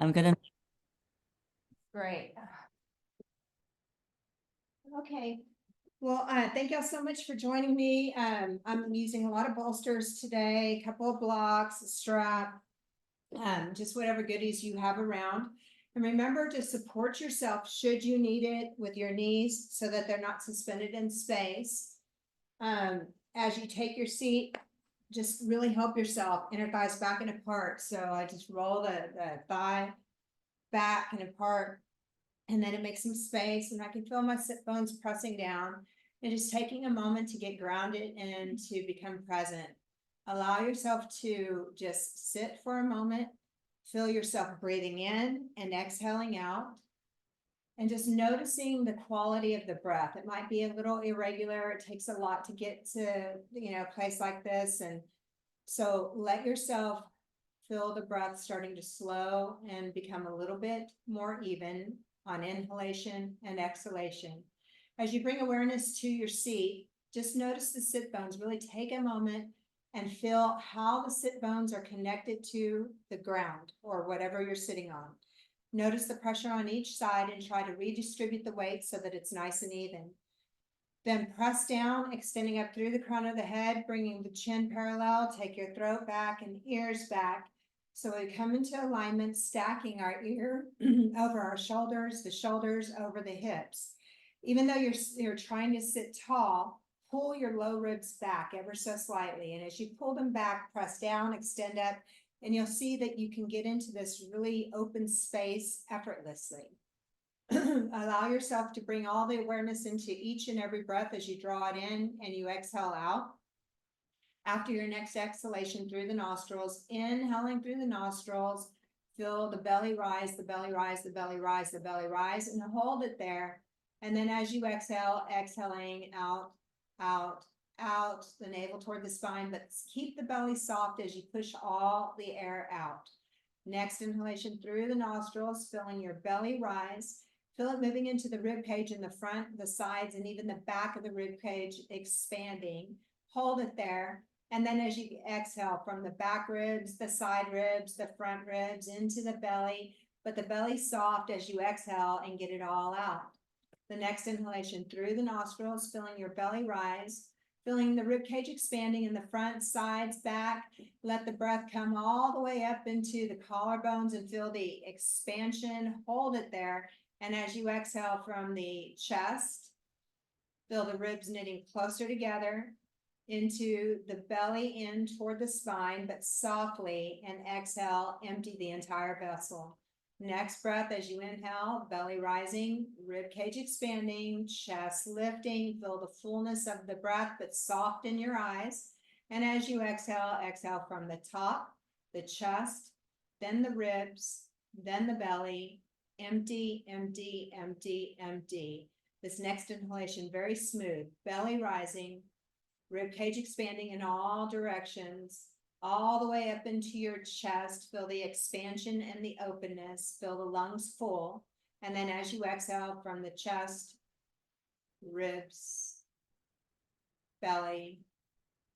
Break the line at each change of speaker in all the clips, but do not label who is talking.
I'm gonna,
Great. Okay.
Well, thank y'all so much for joining me. I'm using a lot of bolsters today, a couple of blocks, a strap, just whatever goodies you have around. And remember to support yourself should you need it with your knees so that they're not suspended in space. As you take your seat, just really help yourself, inner thighs back and apart. So I just roll the thigh back and apart, and then it makes some space, and I can feel my sit bones pressing down, and just taking a moment to get grounded and to become present. Allow yourself to just sit for a moment, feel yourself breathing in and exhaling out, and just noticing the quality of the breath. It might be a little irregular. It takes a lot to get to, a place like this. And so let yourself feel the breath starting to slow and become a little bit more even on inhalation and exhalation. As you bring awareness to your seat, just notice the sit bones. Really take a moment and feel how the sit bones are connected to the ground or whatever you're sitting on. Notice the pressure on each side and try to redistribute the weight so that it's nice and even. Then press down, extending up through the crown of the head, bringing the chin parallel, take your throat back and ears back. So we come into alignment, stacking our ear over our shoulders, the shoulders over the hips. Even though you're trying to sit tall, pull your low ribs back ever so slightly. And as you pull them back, press down, extend up, and you'll see that you can get into this really open space effortlessly. Allow yourself to bring all the awareness into each and every breath as you draw it in and you exhale out. After your next exhalation through the nostrils, inhaling through the nostrils, feel the belly rise, the belly rise, the belly rise, the belly rise, and hold it there. And then as you exhale, exhaling out, out, out, the navel toward the spine, but keep the belly soft as you push all the air out. Next inhalation through the nostrils, feeling your belly rise. Feel it moving into the rib cage in the front, the sides, and even the back of the rib cage expanding. Hold it there. And then as you exhale from the back ribs, the side ribs, the front ribs into the belly, but the belly soft as you exhale and get it all out. The next inhalation through the nostrils, feeling your belly rise, feeling the rib cage expanding in the front, sides, back. Let the breath come all the way up into the collarbones and feel the expansion. Hold it there. And as you exhale from the chest, feel the ribs knitting closer together into the belly in toward the spine, but softly, and exhale, empty the entire vessel. Next breath, as you inhale, belly rising, rib cage expanding, chest lifting, feel the fullness of the breath, but soften your eyes. And as you exhale, exhale from the top, the chest, then the ribs, then the belly, empty, empty, empty, empty. This next inhalation, very smooth, belly rising, rib cage expanding in all directions, all the way up into your chest. Feel the expansion and the openness, feel the lungs full. And then as you exhale from the chest, ribs, belly,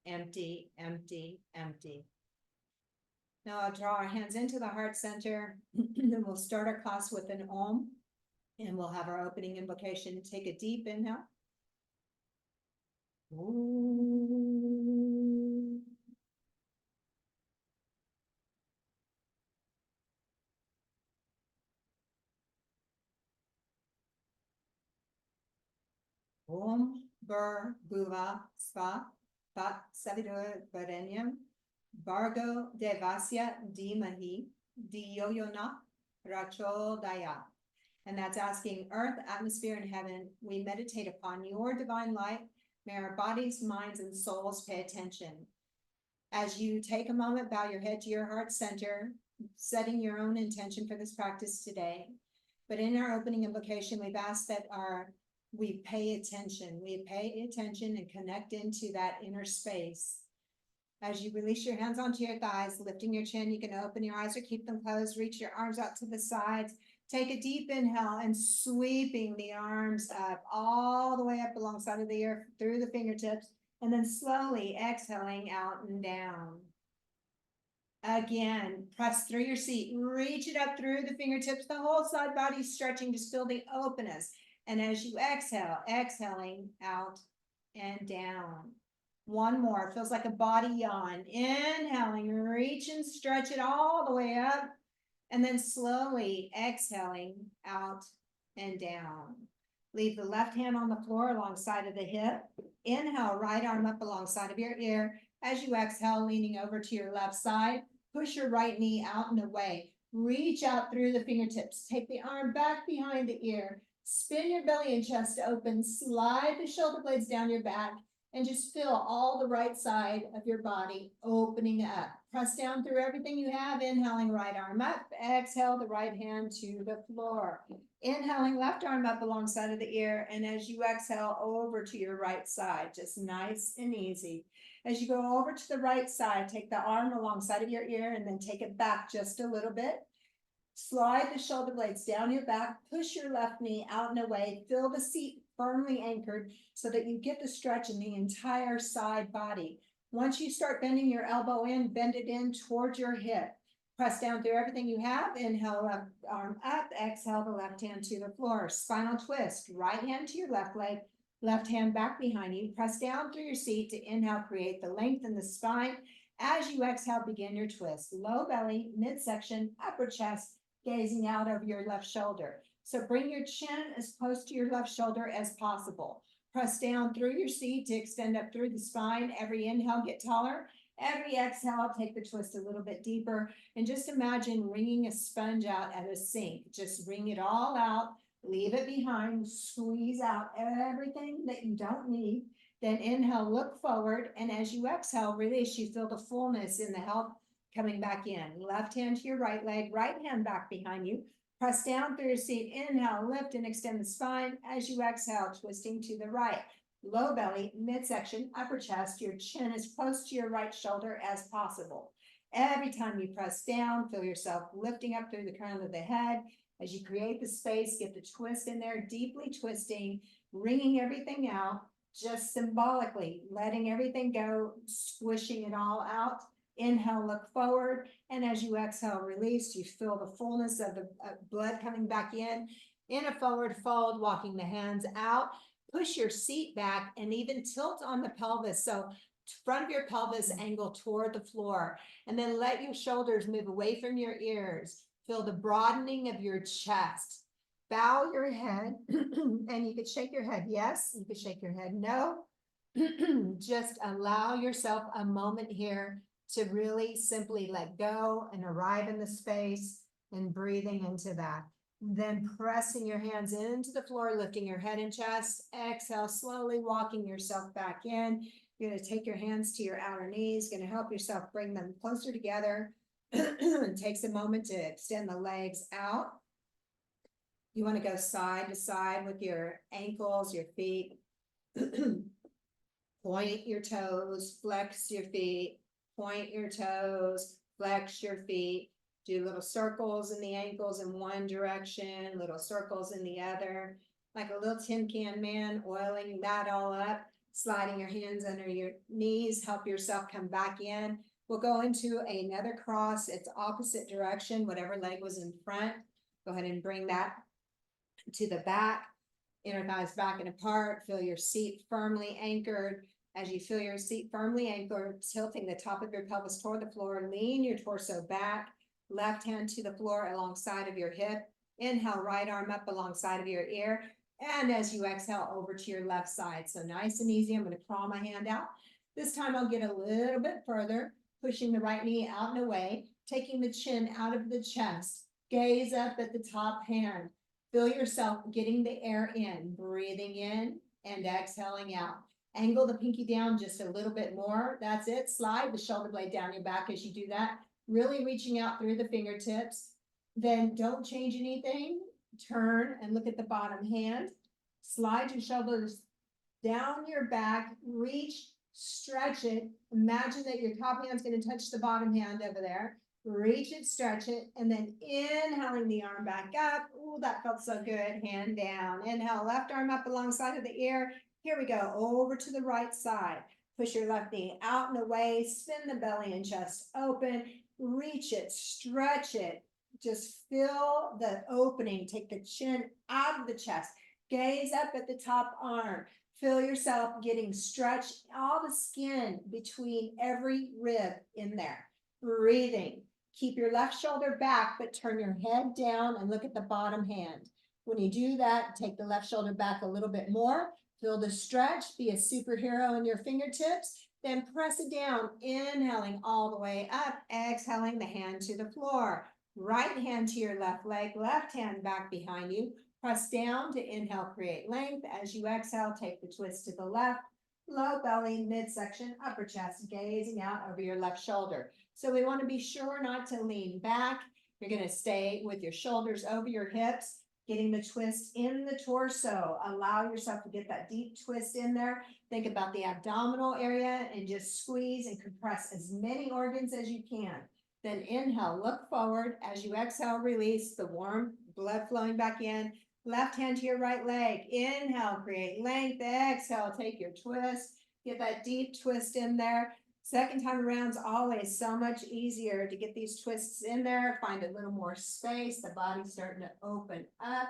empty, empty, empty. Now I'll draw our hands into the heart center and we'll start our class with an Om, and we'll have our opening invocation. Take a deep inhale. Om. Om Bur Bhuva Sva Tat Savitur Varenyam Bargo Devasya Dhimahi Diyoyona Prachodaya. And that's asking earth, atmosphere, and heaven, we meditate upon your divine light. May our bodies, minds, and souls pay attention. As you take a moment, bow your head to your heart center, setting your own intention for this practice today. But in our opening invocation, we've asked that we pay attention and connect into that inner space. As you release your hands onto your thighs, lifting your chin, you can open your eyes or keep them closed. Reach your arms out to the sides. Take a deep inhale and sweeping the arms up all the way up alongside of the earth through the fingertips, and then slowly exhaling out and down. Again, press through your seat, reach it up through the fingertips, the whole side body stretching, just feel the openness. And as you exhale, exhaling out and down. One more, feels like a body yawn. Inhaling, reach and stretch it all the way up. And then slowly exhaling out and down. Leave the left hand on the floor alongside of the hip. Inhale, right arm up alongside of your ear. As you exhale, leaning over to your left side, push your right knee out and away. Reach out through the fingertips. Take the arm back behind the ear. Spin your belly and chest open. Slide the shoulder blades down your back. And just feel all the right side of your body opening up. Press down through everything you have. Inhaling, right arm up. Exhale, the right hand to the floor. Inhaling, left arm up alongside of the ear. And as you exhale, over to your right side. Just nice and easy. As you go over to the right side, take the arm alongside of your ear and then take it back just a little bit. Slide the shoulder blades down your back, push your left knee out and away, feel the seat firmly anchored so that you get the stretch in the entire side body. Once you start bending your elbow in, bend it in towards your hip. Press down through everything you have. Inhale, left arm up, exhale the left hand to the floor. Spinal twist, right hand to your left leg, left hand back behind you. Press down through your seat to inhale, create the length in the spine. As you exhale, begin your twist. Low belly, midsection, upper chest, gazing out over your left shoulder. So bring your chin as close to your left shoulder as possible. Press down through your seat to extend up through the spine. Every inhale, get taller. Every exhale, take the twist a little bit deeper. And just imagine wringing a sponge out at a sink. Just wring it all out. Leave it behind. Squeeze out everything that you don't need. Then inhale, look forward. And as you exhale, release. You feel the fullness in the health coming back in. Left hand to your right leg, right hand back behind you. Press down through your seat. Inhale, lift and extend the spine. As you exhale, twisting to the right. Low belly, midsection, upper chest. Your chin as close to your right shoulder as possible. Every time you press down, feel yourself lifting up through the crown of the head. As you create the space, get the twist in there, deeply twisting, wringing everything out, just symbolically letting everything go, squishing it all out. Inhale, look forward. And as you exhale, release, you feel the fullness of the blood coming back in a forward fold, walking the hands out. Push your seat back and even tilt on the pelvis. So front of your pelvis angle toward the floor. And then let your shoulders move away from your ears. Feel the broadening of your chest. Bow your head and you could shake your head. Yes, you could shake your head. No. Just allow yourself a moment here to really simply let go and arrive in the space and breathing into that. Then pressing your hands into the floor, lifting your head and chest. Exhale, slowly walking yourself back in. You're going to take your hands to your outer knees, going to help yourself bring them closer together. It takes a moment to extend the legs out. You want to go side to side with your ankles, your feet. Point your toes, flex your feet. Point your toes, flex your feet, do little circles in the ankles in one direction, little circles in the other, like a little tin can man, oiling that all up, sliding your hands under your knees, help yourself come back in. We'll go into another cross. It's opposite direction, whatever leg was in front. Go ahead and bring that to the back, inner thighs back and apart, feel your seat firmly anchored. As you feel your seat firmly anchored, tilting the top of your pelvis toward the floor, lean your torso back, left hand to the floor alongside of your hip. Inhale, right arm up alongside of your ear. And as you exhale, over to your left side. So nice and easy. I'm going to claw my hand out. This time I'll get a little bit further, pushing the right knee out and away, taking the chin out of the chest. Gaze up at the top hand. Feel yourself getting the air in, breathing in and exhaling out. Angle the pinky down just a little bit more. That's it. Slide the shoulder blade down your back as you do that. Really reaching out through the fingertips. Then don't change anything. Turn and look at the bottom hand. Slide your shoulders down your back. Reach, stretch it. Imagine that your top hand's going to touch the bottom hand over there. Reach it, stretch it, and then inhaling the arm back up. Ooh, that felt so good. Hand down. Inhale, left arm up alongside of the ear. Here we go, over to the right side. Push your left knee out and away, spin the belly and chest open. reach it, stretch it. Just feel the opening. Take the chin out of the chest. Gaze up at the top arm. Feel yourself getting stretched, all the skin between every rib in there. Breathing. Keep your left shoulder back, but turn your head down and look at the bottom hand. When you do that, take the left shoulder back a little bit more. Feel the stretch, be a superhero in your fingertips. Then press it down, inhaling all the way up, exhaling the hand to the floor. Right hand to your left leg, left hand back behind you. Press down to inhale, create length. As you exhale, take the twist to the left. Low belly, midsection, upper chest, gazing out over your left shoulder. So we want to be sure not to lean back. You're going to stay with your shoulders over your hips, getting the twist in the torso. Allow yourself to get that deep twist in there. Think about the abdominal area and just squeeze and compress as many organs as you can. Then inhale, look forward. As you exhale, release the warm blood flowing back in. Left hand to your right leg. Inhale, create length. Exhale, take your twist. Get that deep twist in there. Second time around is always so much easier to get these twists in there. Find a little more space. The body's starting to open up.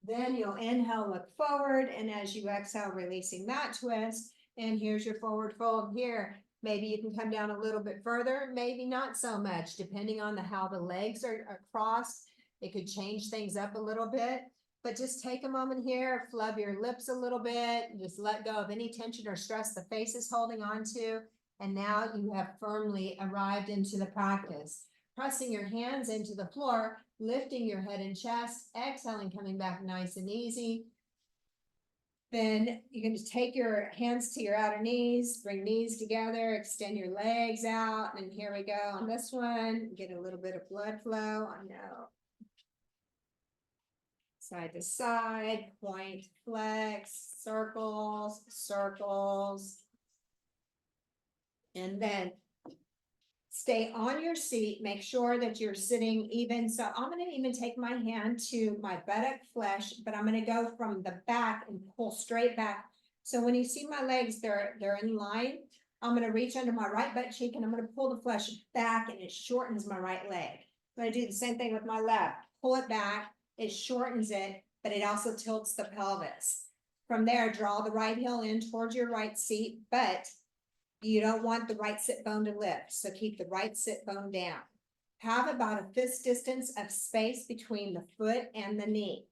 Then you'll inhale, look forward. And as you exhale, releasing that twist. And here's your forward fold here. Maybe you can come down a little bit further, maybe not so much, depending on how the legs are crossed. It could change things up a little bit. But just take a moment here, flub your lips a little bit, just let go of any tension or stress the face is holding on to. And now you have firmly arrived into the practice. Pressing your hands into the floor, lifting your head and chest, exhaling, coming back nice and easy. Then you're going to take your hands to your outer knees, bring knees together, extend your legs out. And here we go on this one, get a little bit of blood flow. I know. Side to side, point, flex, circles, circles. And then stay on your seat. Make sure that you're sitting even. So I'm going to even take my hand to my buttock flesh, but I'm going to go from the back and pull straight back. So when you see my legs, they're in line. I'm going to reach under my right butt cheek and I'm going to pull the flesh back and it shortens my right leg. I'm going to do the same thing with my left. Pull it back. It shortens it, but it also tilts the pelvis. From there, draw the right heel in towards your right seat, but you don't want the right sit bone to lift. So keep the right sit bone down. Have about a fist distance of space between the foot and the knee.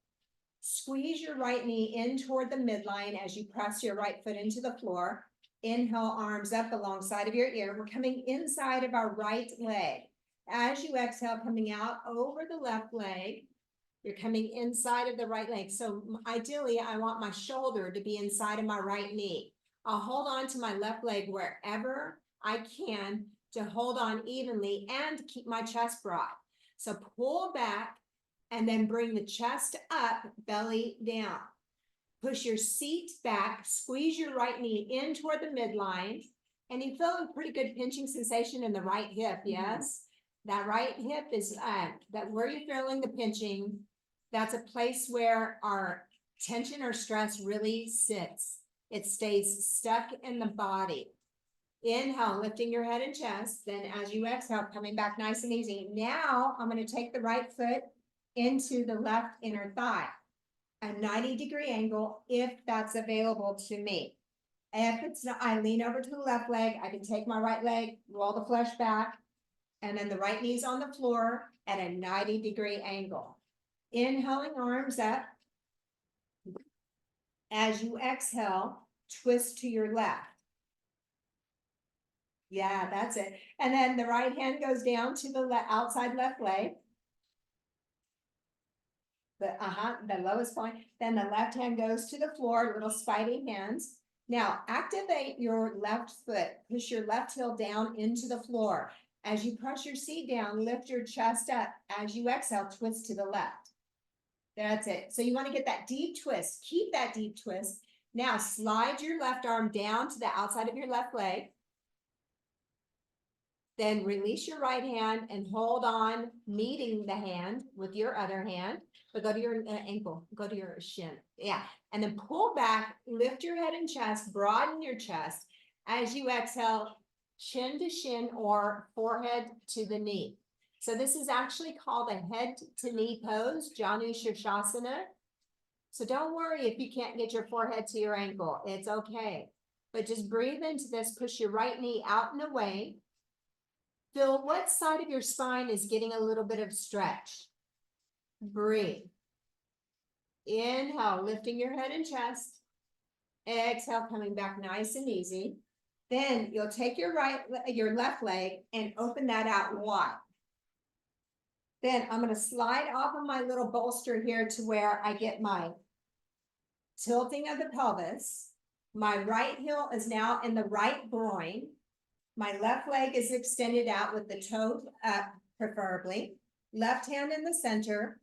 Squeeze your right knee in toward the midline as you press your right foot into the floor. Inhale, arms up alongside of your ear. We're coming inside of our right leg. As you exhale, coming out over the left leg. You're coming inside of the right leg. So ideally, I want my shoulder to be inside of my right knee. I'll hold on to my left leg wherever I can to hold on evenly and keep my chest broad. So pull back and then bring the chest up, belly down. Push your seat back, squeeze your right knee in toward the midline. And you feel a pretty good pinching sensation in the right hip, yes? That right hip is that where you're feeling the pinching, that's a place where our tension or stress really sits. It stays stuck in the body. Inhale, lifting your head and chest. Then as you exhale, coming back nice and easy. Now I'm going to take the right foot into the left inner thigh. A 90-degree angle if that's available to me. If it's not, I lean over to the left leg. I can take my right leg, roll the flesh back, and then the right knee's on the floor at a 90-degree angle. Inhaling, arms up. As you exhale, twist to your left. Yeah, that's it. And then the right hand goes down to the outside left leg. The lowest point. Then the left hand goes to the floor, little spidey hands. Now activate your left foot. Push your left heel down into the floor. As you press your seat down, lift your chest up. As you exhale, twist to the left. That's it. So you want to get that deep twist. Keep that deep twist. Now slide your left arm down to the outside of your left leg. Then release your right hand and hold on, meeting the hand with your other hand. But go to your ankle, go to your shin. Yeah. And then pull back, lift your head and chest, broaden your chest. As you exhale, chin to shin or forehead to the knee. So this is actually called a head to knee pose, Janu Shirshasana. So don't worry if you can't get your forehead to your ankle, it's okay. But just breathe into this, push your right knee out and away. Feel what side of your spine is getting a little bit of stretch. Breathe. Inhale, lifting your head and chest. Exhale, coming back nice and easy. Then you'll take your left leg and open that out wide. Then I'm going to slide off of my little bolster here to where I get my tilting of the pelvis. My right heel is now in the right groin. My left leg is extended out with the toe up, preferably. Left hand in the center,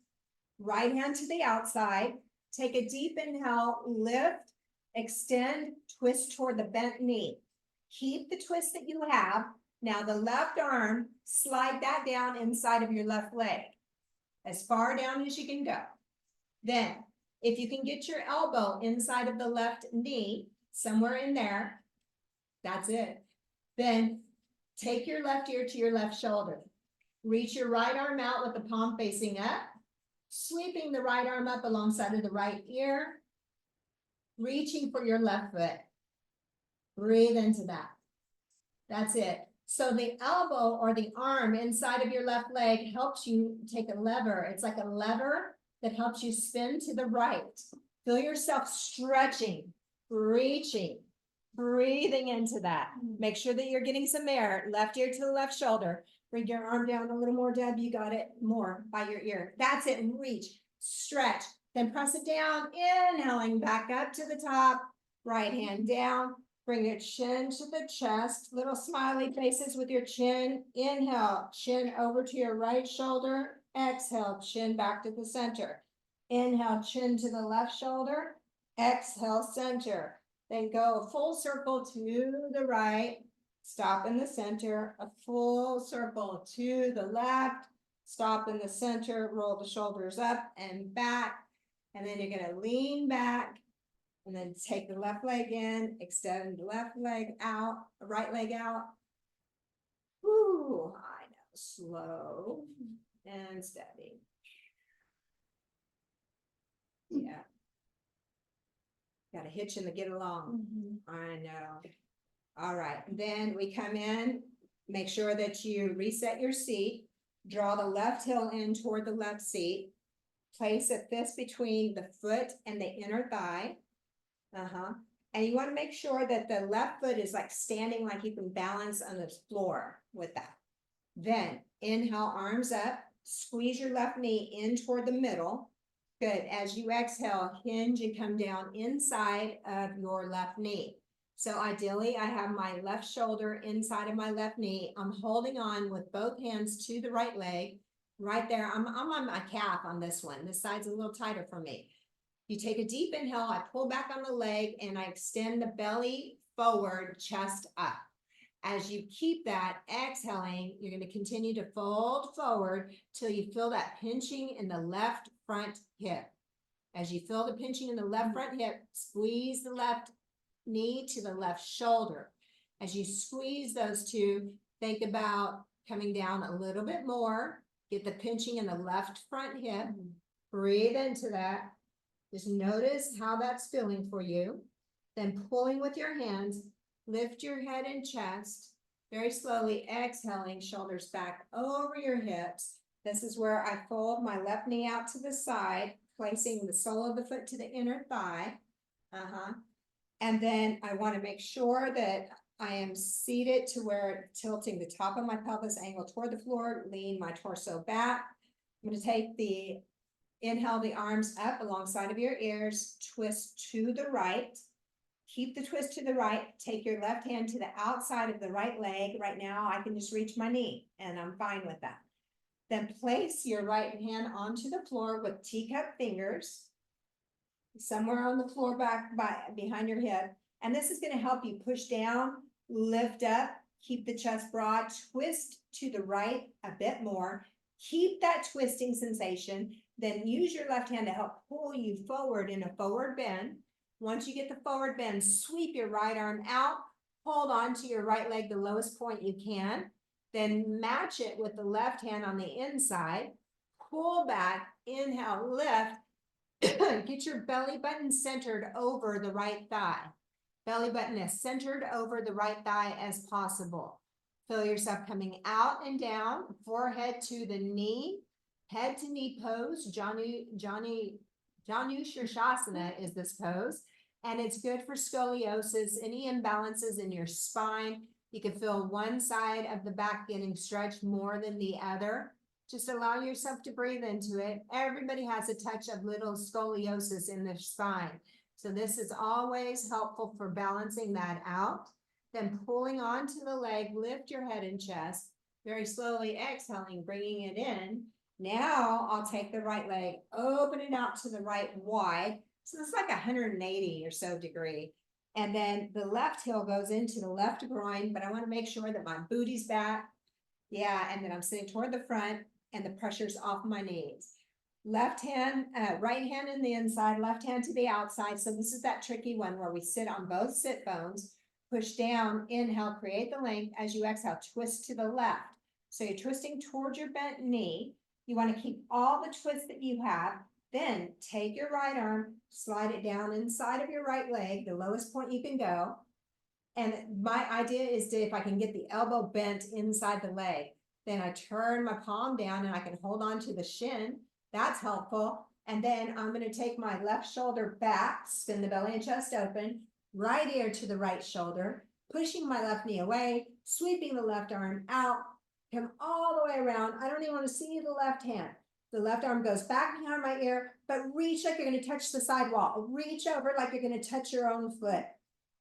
right hand to the outside. Take a deep inhale, lift, extend, twist toward the bent knee. Keep the twist that you have. Now the left arm, slide that down inside of your left leg, as far down as you can go. Then, if you can get your elbow inside of the left knee, somewhere in there, that's it. Then take your left ear to your left shoulder. Reach your right arm out with the palm facing up, sweeping the right arm up alongside of the right ear, reaching for your left foot. Breathe into that. That's it. So the elbow or the arm inside of your left leg helps you take a lever. It's like a lever that helps you spin to the right. Feel yourself stretching, reaching, breathing into that. Make sure that you're getting some air. Left ear to the left shoulder. Bring your arm down a little more, Deb. You got it. More by your ear. That's it. Reach, stretch, then press it down. Inhaling back up to the top. Right hand down. Bring your chin to the chest. Little smiley faces with your chin. Inhale, chin over to your right shoulder. Exhale, chin back to the center. Inhale, chin to the left shoulder. Exhale, center. Then go a full circle to the right. Stop in the center. A full circle to the left. Stop in the center. Roll the shoulders up and back. And then you're going to lean back. And then take the left leg in. Extend the left leg out. The right leg out. Whoo, I know. Slow and steady. Yeah. Got a hitch in the get along. I know. All right. Then we come in, make sure that you reset your seat. Draw the left heel in toward the left seat. Place a fist between the foot and the inner thigh. And you want to make sure that the left foot is like standing, like you can balance on the floor with that. Then inhale, arms up. Squeeze your left knee in toward the middle. Good. As you exhale, hinge and come down inside of your left knee. So ideally, I have my left shoulder inside of my left knee. I'm holding on with both hands to the right leg. Right there, I'm on my calf on this one. This side's a little tighter for me. You take a deep inhale, I pull back on the leg, and I extend the belly forward, chest up. As you keep that exhaling, you're going to continue to fold forward till you feel that pinching in the left front hip. As you feel the pinching in the left front hip, squeeze the left knee to the left shoulder. As you squeeze those two, think about coming down a little bit more. Get the pinching in the left front hip. Breathe into that. Just notice how that's feeling for you. Then pulling with your hands, lift your head and chest. Very slowly exhaling, shoulders back over your hips. This is where I fold my left knee out to the side, placing the sole of the foot to the inner thigh. And then I want to make sure that I am seated to where tilting the top of my pelvis angle toward the floor, lean my torso back. I'm going to take the inhale, the arms up alongside of your ears, twist to the right. Keep the twist to the right. Take your left hand to the outside of the right leg. Right now, I can just reach my knee, and I'm fine with that. Then place your right hand onto the floor with teacup fingers, somewhere on the floor behind your hip. And this is going to help you push down, lift up, keep the chest broad, twist to the right a bit more. Keep that twisting sensation. Then use your left hand to help pull you forward in a forward bend. Once you get the forward bend, sweep your right arm out, hold on to your right leg the lowest point you can, then match it with the left hand on the inside, pull back, inhale, lift, get your belly button centered over the right thigh. Belly button as centered over the right thigh as possible. Feel yourself coming out and down, forehead to the knee, head to knee pose. Janu Shirshasana is this pose, and it's good for scoliosis, any imbalances in your spine. You can feel one side of the back getting stretched more than the other. Just allow yourself to breathe into it. Everybody has a touch of little scoliosis in their spine. So this is always helpful for balancing that out. Then pulling onto the leg, lift your head and chest. Very slowly exhaling, bringing it in. Now I'll take the right leg, open it out to the right wide. So it's like 180 or so degree. And then the left heel goes into the left groin, but I want to make sure that my booty's back. Yeah, and then I'm sitting toward the front and the pressure's off my knees. Left hand, right hand in the inside, left hand to the outside. So this is that tricky one where we sit on both sit bones, push down, inhale, create the length. As you exhale, twist to the left. So you're twisting towards your bent knee. You want to keep all the twists that you have. Then take your right arm, slide it down inside of your right leg, the lowest point you can go. And my idea is to, if I can get the elbow bent inside the leg, then I turn my palm down and I can hold on to the shin. That's helpful. And then I'm going to take my left shoulder back, spin the belly and chest open, right ear to the right shoulder, pushing my left knee away, sweeping the left arm out, come all the way around. I don't even want to see the left hand. The left arm goes back behind my ear, but reach like you're going to touch the sidewall. Reach over like you're going to touch your own foot.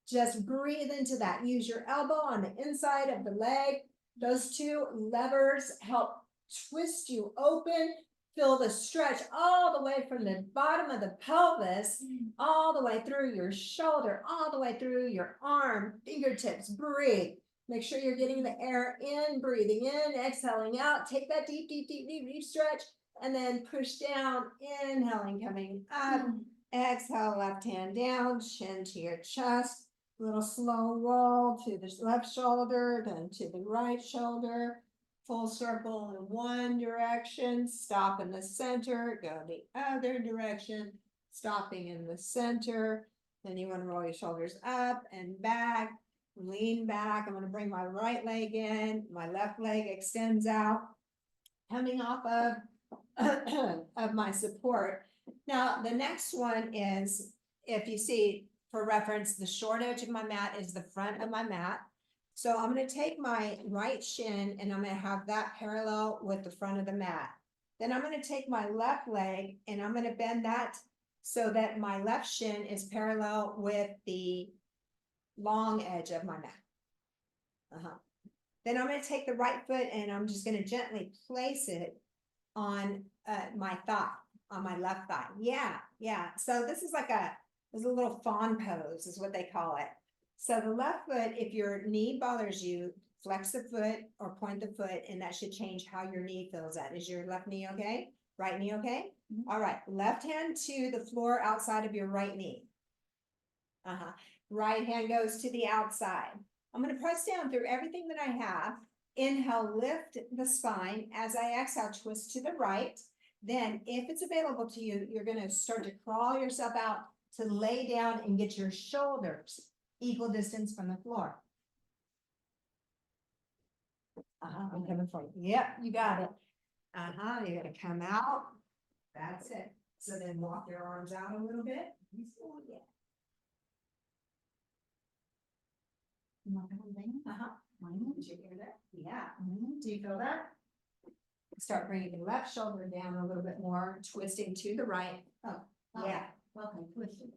Just breathe into that. Use your elbow on the inside of the leg. Those two levers help twist you open. Feel the stretch all the way from the bottom of the pelvis, all the way through your shoulder, all the way through your arm, fingertips. Breathe. Make sure you're getting the air in, breathing in, exhaling out. Take that deep, deep, deep, deep, deep stretch, and then push down, inhaling, coming up. Exhale, left hand down, chin to your chest. Little slow roll to the left shoulder, then to the right shoulder. Full circle in one direction, stop in the center, go the other direction, stopping in the center. Then you want to roll your shoulders up and back, lean back. I'm going to bring my right leg in, my left leg extends out, coming off of my support. Now, the next one is, if you see, for reference, the short edge of my mat is the front of my mat. So I'm going to take my right shin and I'm going to have that parallel with the front of the mat. Then I'm going to take my left leg and I'm going to bend that so that my left shin is parallel with the long edge of my mat. Then I'm going to take the right foot and I'm just going to gently place it on my thigh, on my left thigh. Yeah. So this is like a little fawn pose is what they call it. So the left foot, if your knee bothers you, flex the foot or point the foot, and that should change how your knee feels at. Is your left knee okay? Right knee okay? Mm-hmm. All right. Left hand to the floor outside of your right knee. Right hand goes to the outside. I'm going to press down through everything that I have. Inhale, lift the spine. As I exhale, twist to the right. Then, if it's available to you, you're going to start to crawl yourself out to lay down and get your shoulders equal distance from the floor. I'm coming for you. Yep, you got it. You're going to come out. That's it. So then walk your arms out a little bit. Yeah. Did you hear that? Yeah. Do you feel that? Start bringing the left shoulder down a little bit more, twisting to the right. Yeah. Okay, twisting.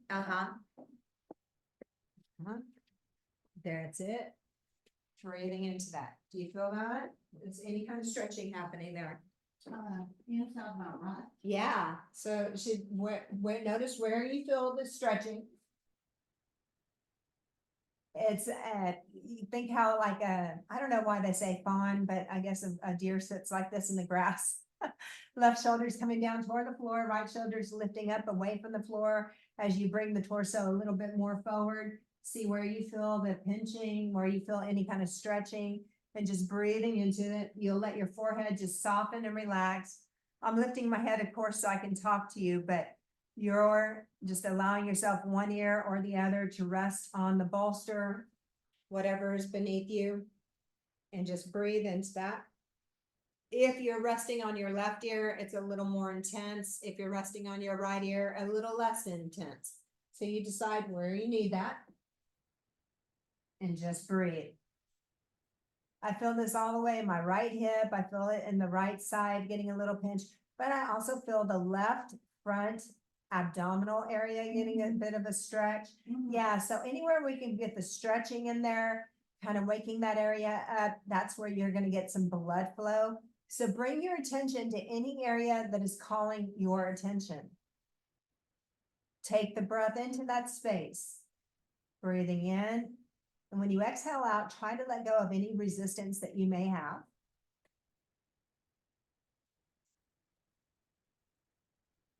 That's it. Breathing into that. Do you feel that? Is any kind of stretching happening there? Sounds about right. Yeah. So you should notice where you feel the stretching. It's you think how like I don't know why they say fawn, but I guess a deer sits like this in the grass. Left shoulder's coming down toward the floor, right shoulder's lifting up away from the floor as you bring the torso a little bit more forward. See where you feel the pinching, where you feel any kind of stretching, and just breathing into it. You'll let your forehead just soften and relax. I'm lifting my head, of course, so I can talk to you, but you're just allowing yourself one ear or the other to rest on the bolster, whatever is beneath you, and just breathe into that. If you're resting on your left ear, it's a little more intense. If you're resting on your right ear, a little less intense. So you decide where you need that. And just breathe. I feel this all the way in my right hip. I feel it in the right side getting a little pinch, but I also feel the left front abdominal area getting a bit of a stretch. Yeah, so anywhere we can get the stretching in there, kind of waking that area up, that's where you're going to get some blood flow. So bring your attention to any area that is calling your attention. Take the breath into that space, breathing in. And when you exhale out, try to let go of any resistance that you may have.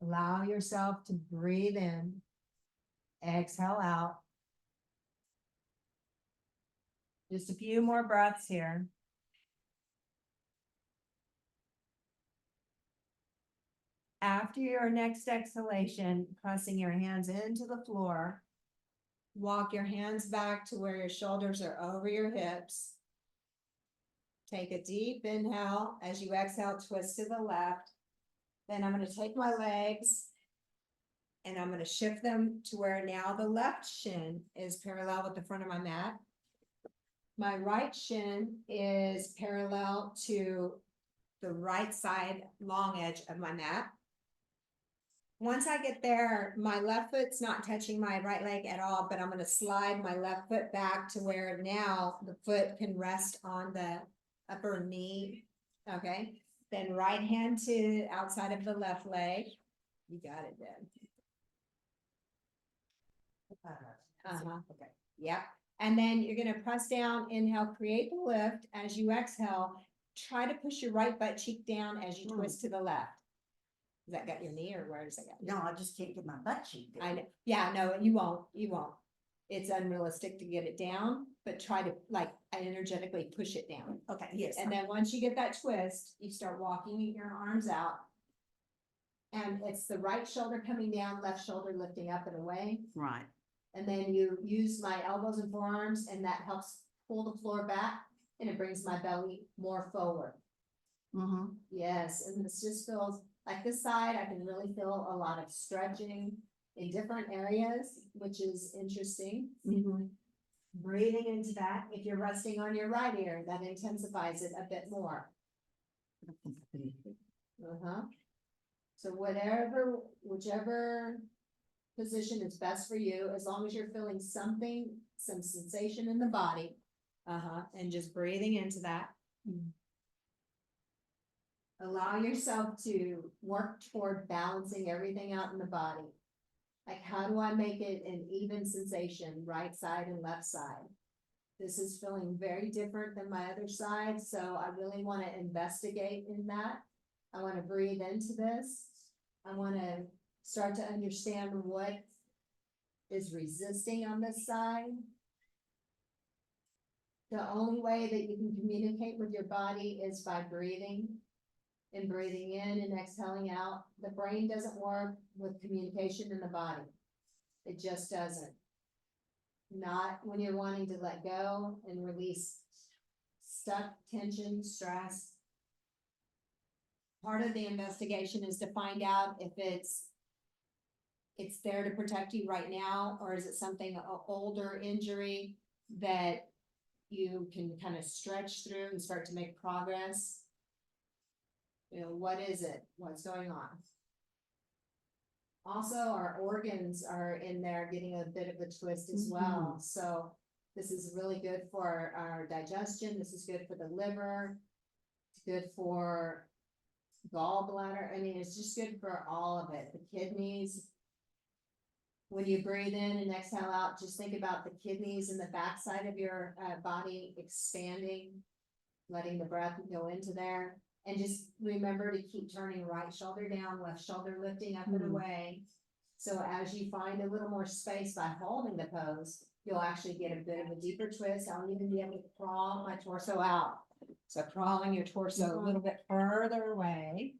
Allow yourself to breathe in, exhale out. Just a few more breaths here. After your next exhalation, pressing your hands into the floor, walk your hands back to where your shoulders are over your hips. Take a deep inhale. As you exhale, twist to the left. Then I'm going to take my legs and I'm going to shift them to where now the left shin is parallel with the front of my mat. My right shin is parallel to the right side long edge of my mat. Once I get there, my left foot's not touching my right leg at all, but I'm going to slide my left foot back to where now the foot can rest on the upper knee. Okay. Then right hand to outside of the left leg. You got it, Deb. Okay. Yep. And then you're going to press down, inhale, create the lift. As you exhale, try to push your right butt cheek down as you twist to the left. Has that got your knee or where does that got?
No, I just can't get my butt cheek there.
I know. Yeah, no, you won't. You won't. It's unrealistic to get it down, but try to like energetically push it down.
Okay, yes.
And then once you get that twist, you start walking your arms out. And it's the right shoulder coming down, left shoulder lifting up and away.
Right.
And then you use my elbows and forearms, and that helps pull the floor back, and it brings my belly more forward.
Mm-hmm.
Yes, and this just feels like this side, I can really feel a lot of stretching in different areas, which is interesting.
Mm-hmm.
Breathing into that. If you're resting on your right ear, that intensifies it a bit more. So whichever position is best for you, as long as you're feeling something, some sensation in the body, and just breathing into that. Allow yourself to work toward balancing everything out in the body. Like, how do I make it an even sensation, right side and left side? This is feeling very different than my other side, so I really want to investigate in that. I want to breathe into this. I want to start to understand what is resisting on this side. The only way that you can communicate with your body is by breathing. And breathing in and exhaling out. The brain doesn't work with communication in the body. It just doesn't. Not when you're wanting to let go and release stuck tension, stress. Part of the investigation is to find out if it's there to protect you right now, or is it something, an older injury that you can kind of stretch through and start to make progress. You know, what is it? What's going on? Also, our organs are in there getting a bit of a twist as well. So this is really good for our digestion. This is good for the liver. It's good for gallbladder. I mean, it's just good for all of it. The kidneys. When you breathe in and exhale out, just think about the kidneys and the backside of your body expanding, letting the breath go into there. And just remember to keep turning right shoulder down, left shoulder lifting up and away. So as you find a little more space by holding the pose, you'll actually get a bit of a deeper twist. I'll even be able to crawl my torso out. So crawling your torso a little bit further away.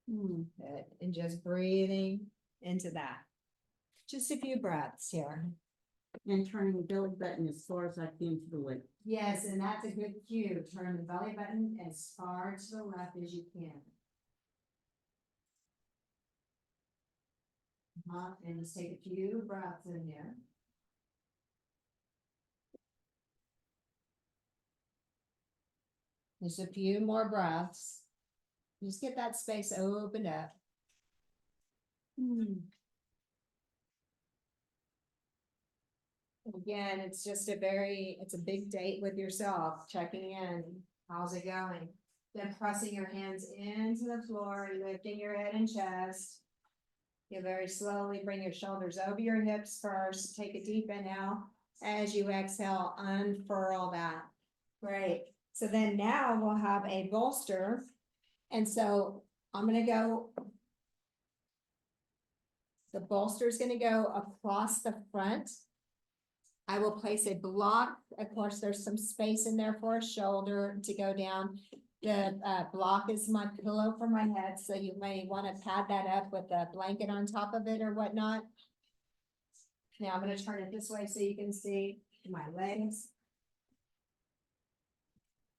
Good. And just breathing into that. Just a few breaths here.
And turning the belly button as far as I can to the left.
Yes, and that's a good cue. Turn the belly button as far to the left as you can. And just take a few breaths in there. Just a few more breaths. Just get that space opened up. Again, it's just it's a big date with yourself, checking in. How's it going? Then pressing your hands into the floor, lifting your head and chest. You very slowly bring your shoulders over your hips first. Take a deep inhale. As you exhale, unfurl that. Great. So then now we'll have a bolster. And so I'm gonna go. The bolster is gonna go across the front. I will place a block. Of course, there's some space in there for a shoulder to go down. The block is my pillow for my head, so you may want to pad that up with a blanket on top of it or whatnot. Now I'm going to turn it this way so you can see my legs.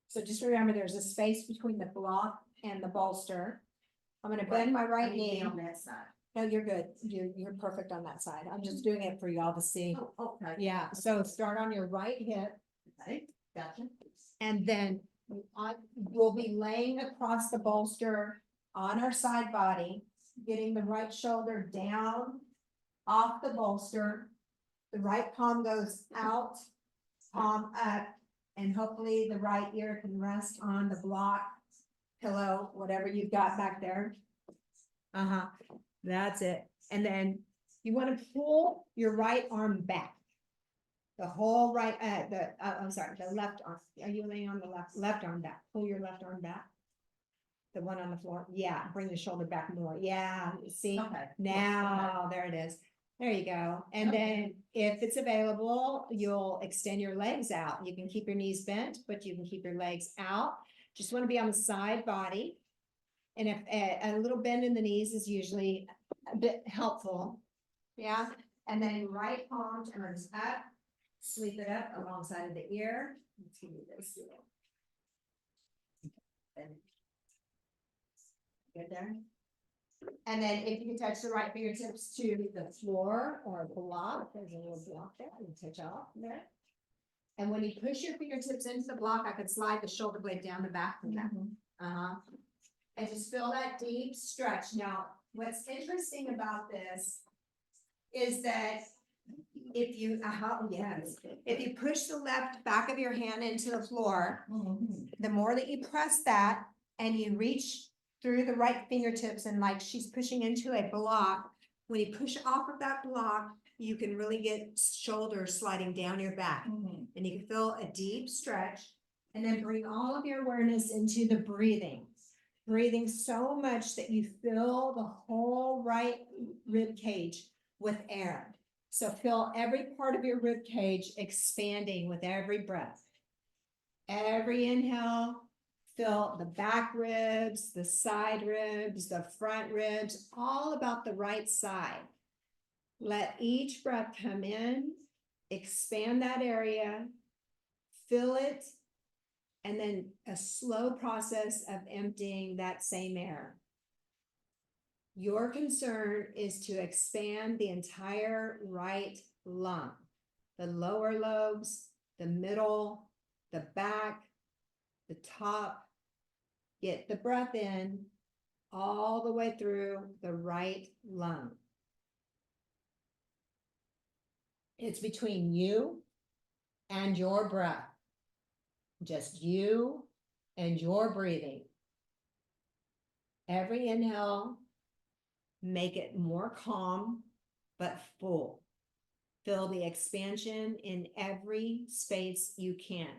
So just remember, there's a space between the block and the bolster. I'm going to bend my right knee.
On that side.
No, you're good. You're perfect on that side. I'm just doing it for y'all to see.
Oh, okay.
Yeah, so start on your right hip.
Okay, gotcha.
And then we'll be laying across the bolster on our side body, getting the right shoulder down off the bolster. The right palm goes out, palm up, and hopefully the right ear can rest on the block, pillow, whatever you've got back there. That's it. And then you want to pull your right arm back. The whole right, I'm sorry, the left arm. Are you laying on the left arm back? Pull your left arm back. The one on the floor. Yeah, bring the shoulder back more. Yeah, see?
Okay.
Now, there it is. There you go. And then if it's available, you'll extend your legs out. You can keep your knees bent, but you can keep your legs out. Just want to be on the side body. And if a little bend in the knees is usually a bit helpful. Yeah. And then right palm turns up. Sweep it up alongside of the ear. Let's do this. Good there. And then if you can touch the right fingertips to the floor or block, there's a little block there, you touch off there. And when you push your fingertips into the block, I could slide the shoulder blade down the back from that. And just feel that deep stretch. Now, what's interesting about this is that if you, if you push the left back of your hand into the floor, the more that you press that and you reach through the right fingertips and like she's pushing into a block, when you push off of that block, you can really get shoulders sliding down your back and you can feel a deep stretch and then bring all of your awareness into the breathing. Breathing so much that you fill the whole right rib cage with air. So feel every part of your rib cage expanding with every breath. Every inhale, feel the back ribs, the side ribs, the front ribs, all about the right side. Let each breath come in, expand that area, fill it, and then a slow process of emptying that same air. Your concern is to expand the entire right lung, the lower lobes, the middle, the back, the top. Get the breath in all the way through the right lung. It's between you and your breath. Just you and your breathing. Every inhale, make it more calm, but full. Feel the expansion in every space you can.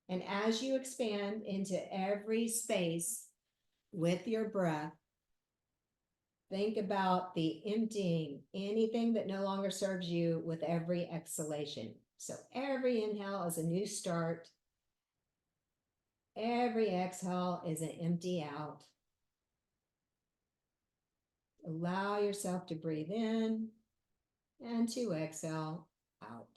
And as you expand into every space with your breath, Think about the emptying anything that no longer serves you with every exhalation. So every inhale is a new start. Every exhale is an empty out. Allow yourself to breathe in and to exhale out.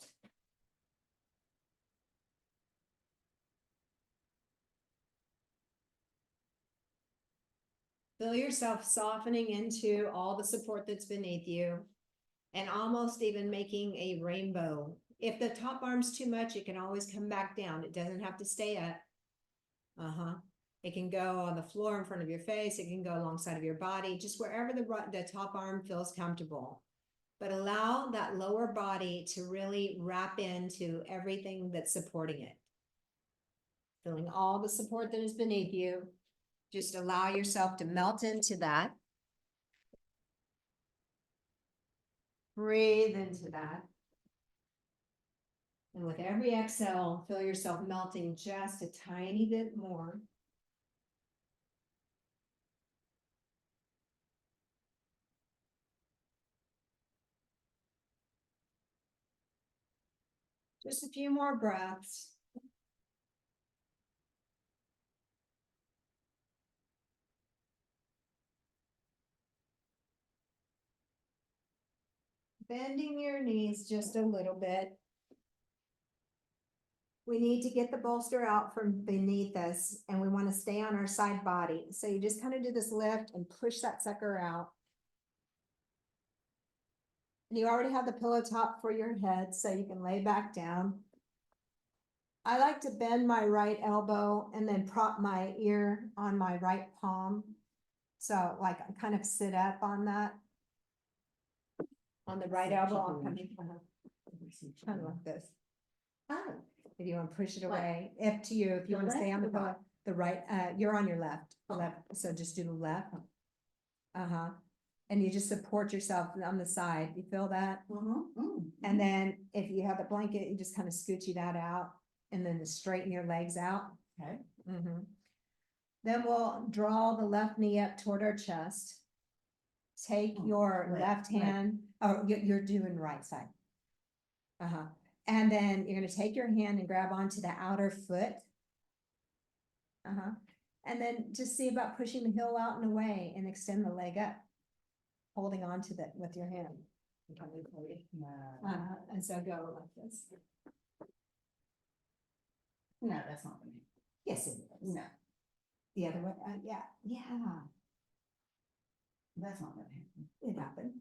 Feel yourself softening into all the support that's beneath you and almost even making a rainbow. If the top arm's too much, it can always come back down. It doesn't have to stay up. It can go on the floor in front of your face. It can go alongside of your body, just wherever the top arm feels comfortable. But allow that lower body to really wrap into everything that's supporting it. Feeling all the support that is beneath you. Just allow yourself to melt into that. Breathe into that. And with every exhale, feel yourself melting just a tiny bit more. Just a few more breaths. Bending your knees just a little bit. We need to get the bolster out from beneath us and we want to stay on our side body. So you just kind of do this lift and push that sucker out. And you already have the pillow top for your head so you can lay back down. I like to bend my right elbow and then prop my ear on my right palm. So like I kind of sit up on that. On the right elbow, I'm coming kind of like this. Oh, if you want to push it away, up to you. If you want to stay on the pillow, the right, you're on your left, left. So just do the left. And you just support yourself on the side. You feel that? And then if you have the blanket, you just kind of scoochie that out and then straighten your legs out.
Okay.
Then we'll draw the left knee up toward our chest. Take your
right,
left
right.
hand, oh, you're doing right side. And then you're gonna take your hand and grab onto the outer foot. And then just see about pushing the heel out and away and extend the leg up. Holding on to that with your hand. And so go like this.
No, that's not me.
Yes, it is.
No,
The other way, yeah,
that's not gonna happen.
it happened.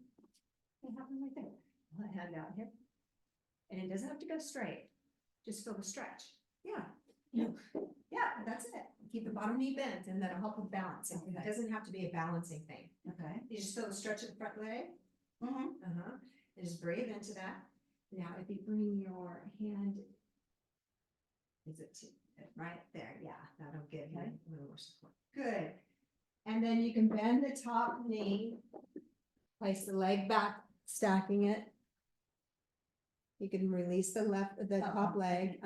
It happened right there. Put my hand out here. And it doesn't have to go straight. Just feel the stretch. Yeah. Yeah, that's it. Keep the bottom knee bent and that'll help with balancing. It
Okay.
doesn't have to be a balancing thing.
Okay.
You just feel the stretch of the front leg. And just breathe into that. Now, if you bring your hand, is it right there? Yeah, that'll give you a little more support. Good. And then you can bend the top knee, place the leg back, stacking it. You can release the top leg,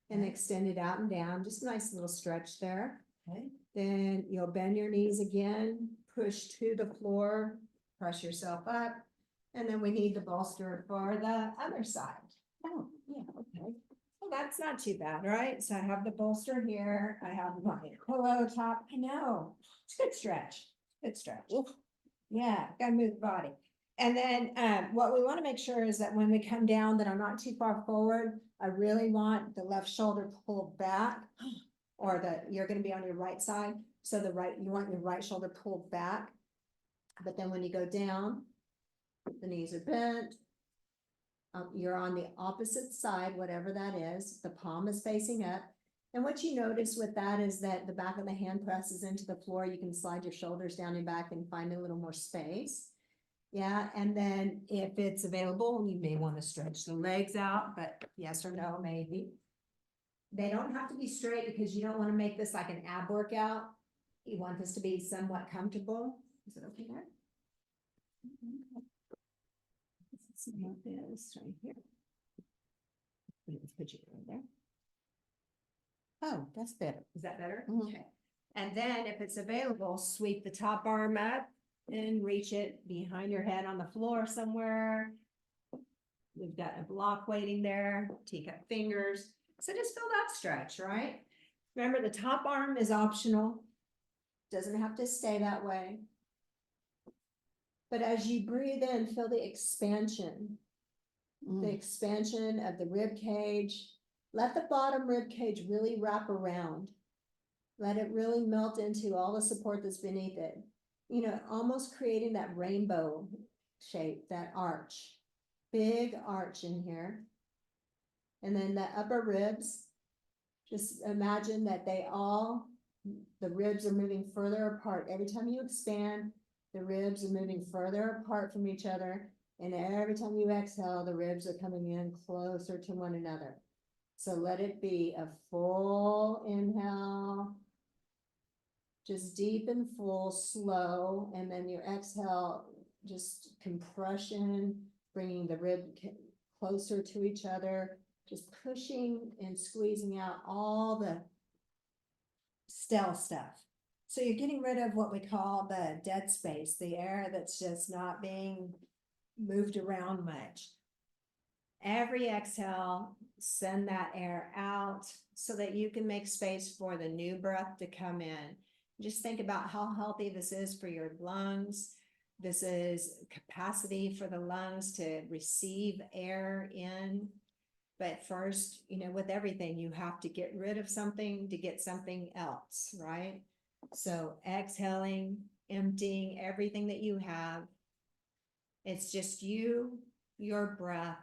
and extend it out and down. Just a nice little stretch there.
Okay.
Then you'll bend your knees again, push to the floor, press yourself up. And then we need the bolster for the other side. Oh, yeah, okay. Well, that's not too bad, right? So I have the bolster here. I have my pillow top. I know. It's a good stretch. Good stretch. Yeah, gotta move the body. And then what we want to make sure is that when we come down, that I'm not too far forward. I really want the left shoulder pulled back, or that you're going to be on your right side. So you want your right shoulder pulled back. But then when you go down, the knees are bent. You're on the opposite side, whatever that is. The palm is facing up. And what you notice with that is that the back of the hand presses into the floor. You can slide your shoulders down and back and find a little more space. Yeah, and then if it's available, you may want to stretch the legs out, but yes or no, maybe. They don't have to be straight because you don't want to make this like an ab workout. You want this to be somewhat comfortable. Is it okay there? Let's see what this right here. Let's put you right there. Oh, that's better. Is that better? Okay. And then if it's available, sweep the top arm up and reach it behind your head on the floor somewhere. We've got a block waiting there, teacup fingers. So just feel that stretch, right? Remember, the top arm is optional. Doesn't have to stay that way. But as you breathe in, feel the expansion of the rib cage. Let the bottom rib cage really wrap around. Let it really melt into all the support that's beneath it. You know, almost creating that rainbow shape, that arch. Big arch in here. And then the upper ribs, just imagine that the ribs are moving further apart. Every time you expand, the ribs are moving further apart from each other. And every time you exhale, the ribs are coming in closer to one another. So let it be a full inhale, just deep and full, slow. And then your exhale, just compression, bringing the rib closer to each other, just pushing and squeezing out all the stale stuff. So you're getting rid of what we call the dead space, the air that's just not being moved around much. Every exhale, send that air out so that you can make space for the new breath to come in. Just think about how healthy this is for your lungs. This is capacity for the lungs to receive air in. But first, you know, with everything, you have to get rid of something to get something else, right? So exhaling, emptying everything that you have. It's just you, your breath.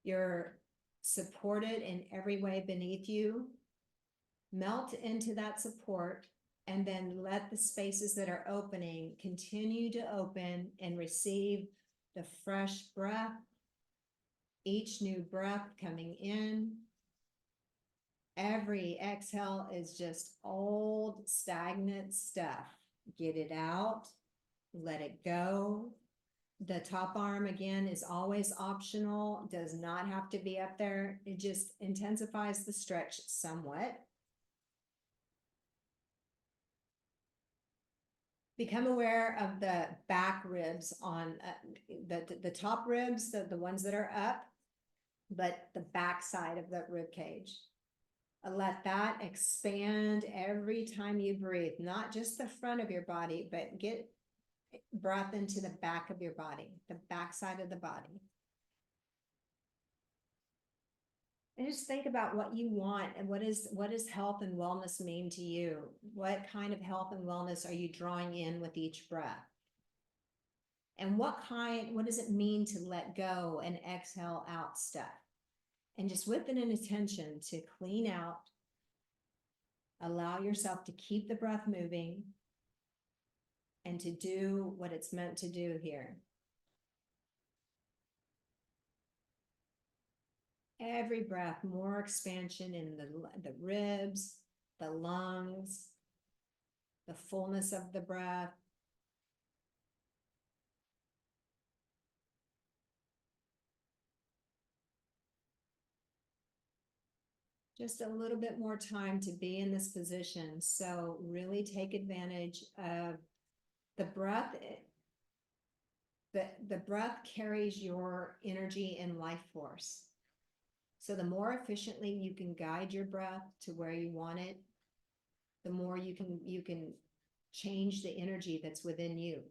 You're supported in every way beneath you. Melt into that support and then let the spaces that are opening continue to open and receive the fresh breath. Each new breath coming in. Every exhale is just old, stagnant stuff. Get it out. Let it go. The top arm, again, is always optional. Does not have to be up there. It just intensifies the stretch somewhat. Become aware of the back ribs on the top ribs, the ones that are up, but the back side of the rib cage. Let that expand every time you breathe, not just the front of your body, but get breath into the back of your body, the back side of the body. And just think about what you want and what does health and wellness mean to you? What kind of health and wellness are you drawing in with each breath? And what does it mean to let go and exhale out stuff? And just with an intention to clean out, allow yourself to keep the breath moving and to do what it's meant to do here. Every breath, more expansion in the ribs, the lungs, the fullness of the breath. Just a little bit more time to be in this position. So really take advantage of the breath. The breath carries your energy and life force. So the more efficiently you can guide your breath to where you want it, the more you can change the energy that's within you.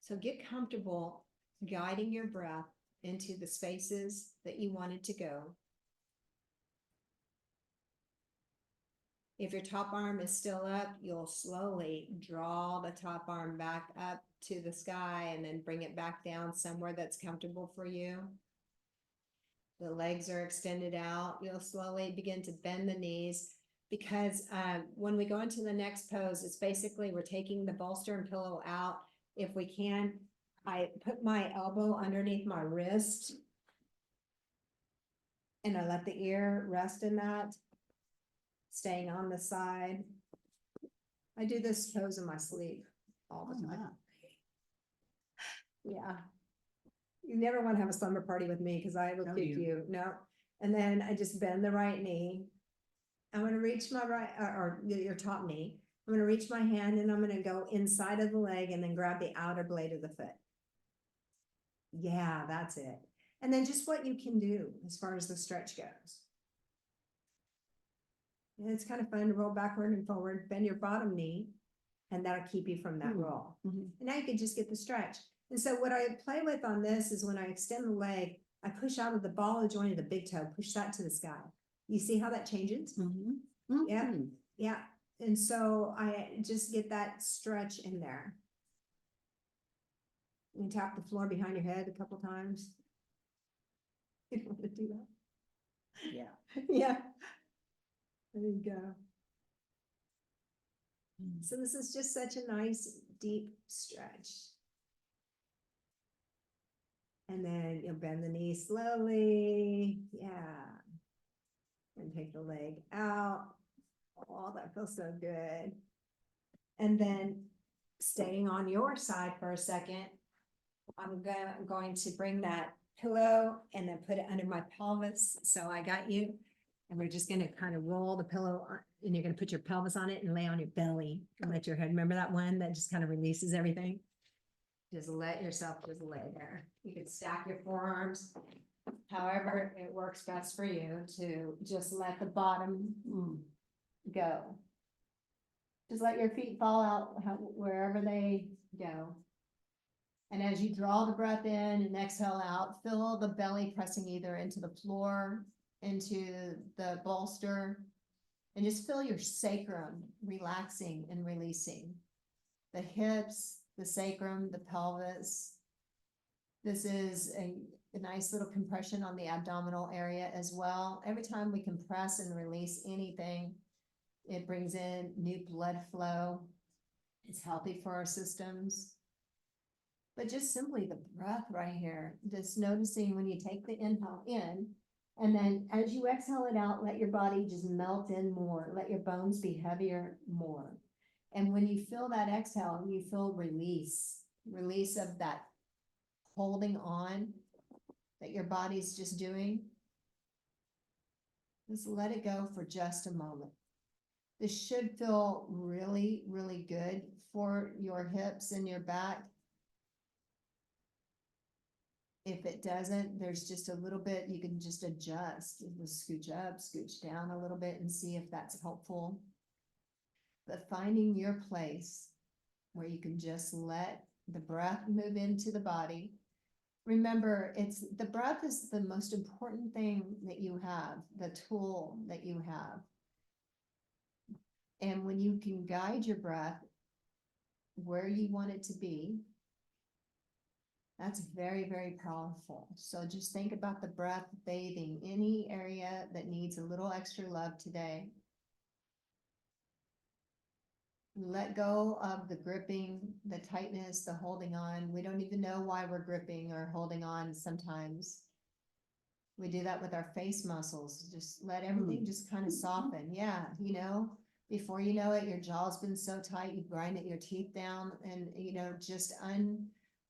So get comfortable guiding your breath into the spaces that you want it to go. If your top arm is still up, you'll slowly draw the top arm back up to the sky and then bring it back down somewhere that's comfortable for you. The legs are extended out. You'll slowly begin to bend the knees because when we go into the next pose, it's basically we're taking the bolster and pillow out. If we can, I put my elbow underneath my wrist and I let the ear rest in that, staying on the side. I do this pose in my sleep all the time. Yeah. You never want to have a slumber party with me because I will
No,
kick you. No. And then I just bend the right knee. I'm going to reach my right or your top knee. I'm gonna reach my hand and I'm gonna go inside of the leg and then grab the outer blade of the foot. Yeah, that's it. And then just what you can do as far as the stretch goes. And it's kind of fun to roll backward and forward, bend your bottom knee, and that'll keep you from that roll.
Mhm.
And now you can just get the stretch. And so what I play with on this is when I extend the leg, I push out of the ball of joint of the big toe, push that to the sky. You see how that changes?
Mhm.
Yeah.
Mhm.
Yeah. And so I just get that stretch in there. You tap the floor behind your head a couple times. You don't want to do that.
Yeah.
Yeah. There you go. So this is just such a nice deep stretch. And then you'll bend the knee slowly. Yeah. And take the leg out. Oh, that feels so good. And then staying on your side for a second, I'm going to bring that pillow and then put it under my pelvis. So I got you. And we're just gonna kind of roll the pillow and you're gonna put your pelvis on it and lay on your belly and let your head, remember that one that just kind of releases everything? Just let yourself just lay there. You can stack your forearms. However, it works best for you to just let the bottom go. Just let your feet fall out wherever they go. And as you draw the breath in and exhale out, feel the belly pressing either into the floor, into the bolster, and just feel your sacrum relaxing and releasing. The hips, the sacrum, the pelvis. This is a nice little compression on the abdominal area as well. Every time we compress and release anything, it brings in new blood flow. It's healthy for our systems. But just simply the breath right here, just noticing when you take the inhale in, and then as you exhale it out, let your body just melt in more. Let your bones be heavier more. And when you feel that exhale, you feel release of that holding on that your body's just doing. Just let it go for just a moment. This should feel really, really good for your hips and your back. If it doesn't, there's just a little bit, you can just adjust, scooch up, scooch down a little bit and see if that's helpful. But finding your place where you can just let the breath move into the body. Remember, the breath is the most important thing that you have, the tool that you have. And when you can guide your breath where you want it to be, that's very, very powerful. So just think about the breath bathing any area that needs a little extra love today. Let go of the gripping, the tightness, the holding on. We don't even know why we're gripping or holding on sometimes. We do that with our face muscles. Just let everything just kind of soften. Yeah, before you know it, your jaw's been so tight, you grinded your teeth down and, just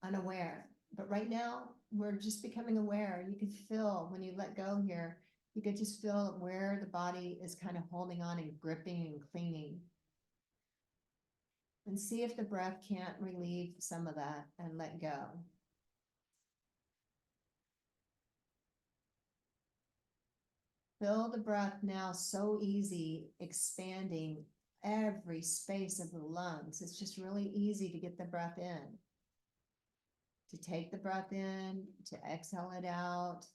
unaware. But right now, we're just becoming aware. You can feel when you let go here, you could just feel where the body is kind of holding on and gripping and clinging. And see if the breath can't relieve some of that and let go. Feel the breath now so easy, expanding every space of the lungs. It's just really easy to get the breath in. To take the breath in, to exhale it out,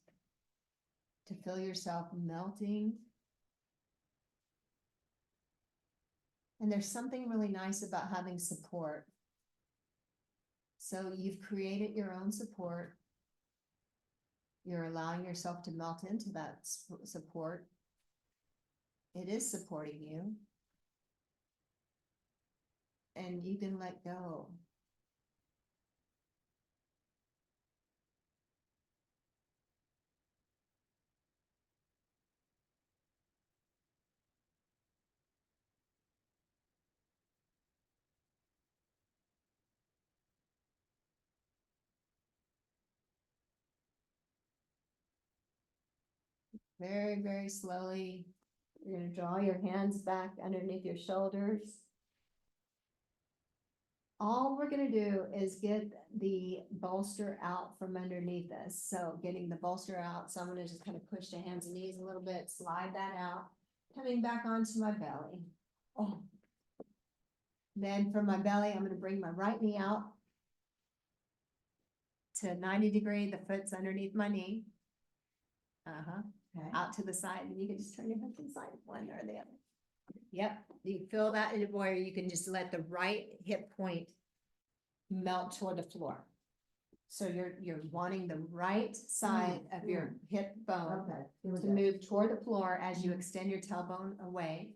to feel yourself melting. And there's something really nice about having support. So you've created your own support. You're allowing yourself to melt into that support. It is supporting you. And you can let go. Very, very slowly, you're going to draw your hands back underneath your shoulders.
All we're gonna do is get the bolster out from underneath us. So getting the bolster out, so I'm gonna just kind of push the hands and knees a little bit, slide that out, coming back onto my belly. Oh. Then from my belly, I'm gonna bring my right knee out to 90 degree, the foot's underneath my knee. Uh-huh,
Okay.
out to the side, and you can just turn your head to the side, one or the other. Yep, you feel that where you can just let the right hip point melt toward the floor. So you're wanting the right side of your hip bone
Okay. Here we
to
go.
move toward the floor as you extend your tailbone away,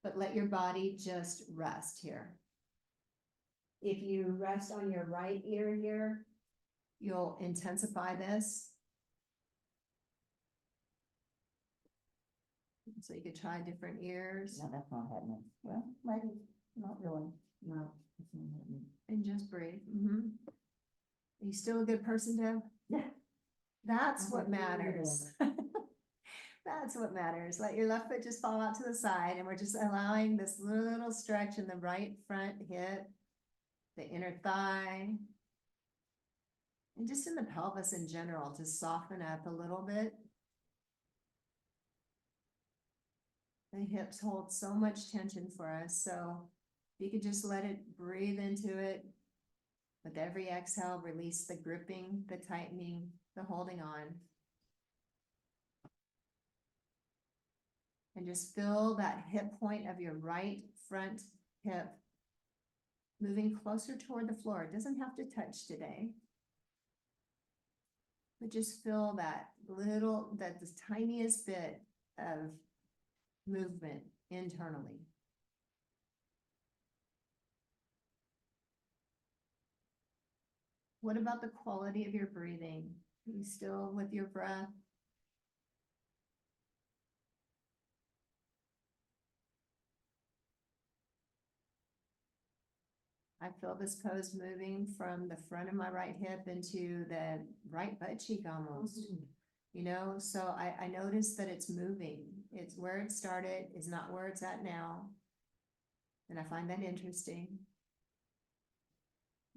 but let your body just rest here. If you rest on your right ear here, you'll intensify this. So you could try different ears
No, that's not happening. Well, maybe, not really. No, it's not happening.
and just breathe. Are you still a good person, Deb?
Yeah.
That's
I'm
what
like, yeah,
matters. That's what matters. Let your left foot just fall out to the side, and we're just allowing this little stretch in the right front hip, the inner thigh, and just in the pelvis in general to soften up a little bit. The hips hold so much tension for us, so you could just let it breathe into it. With every exhale, release the gripping, the tightening, the holding on. And just feel that hip point of your right front hip moving closer toward the floor. It doesn't have to touch today. But just feel that the tiniest bit of movement internally. What about the quality of your breathing? Are you still with your breath? I feel this pose moving from the front of my right hip into the right butt cheek almost. You know, so I noticed that it's moving. It's where it started is not where it's at now. And I find that interesting.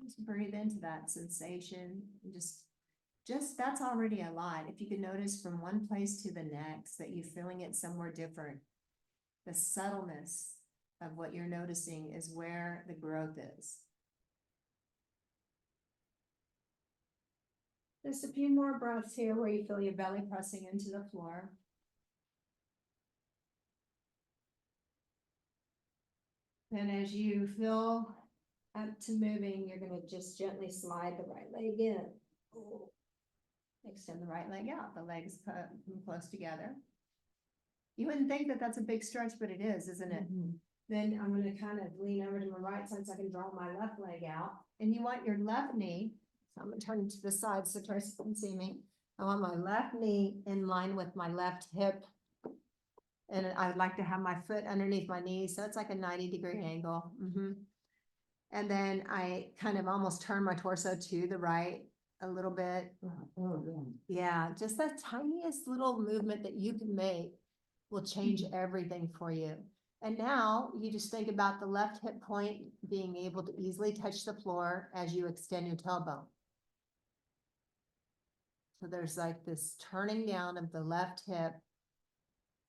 Just breathe into that sensation and just that's already a lot. If you can notice from one place to the next that you're feeling it somewhere different, the subtleness of what you're noticing is where the growth is. Just a few more breaths here where you feel your belly pressing into the floor. And as you feel up to moving, you're gonna just gently slide the right leg in. Extend the right leg out, the legs come close together. You wouldn't think that that's a big stretch, but it is, isn't it? Then I'm gonna kind of lean over to my right side so I can draw my left leg out. And you want your left knee, so I'm gonna turn to the side so Tracy can see me. I want my left knee in line with my left hip. And I'd like to have my foot underneath my knee, so it's like a 90-degree angle. And then I kind of almost turn my torso to the right a little bit.
Oh, yeah.
Yeah, just that tiniest little movement that you can make will change everything for you. And now you just think about the left hip point being able to easily touch the floor as you extend your tailbone. So there's like this turning down of the left hip,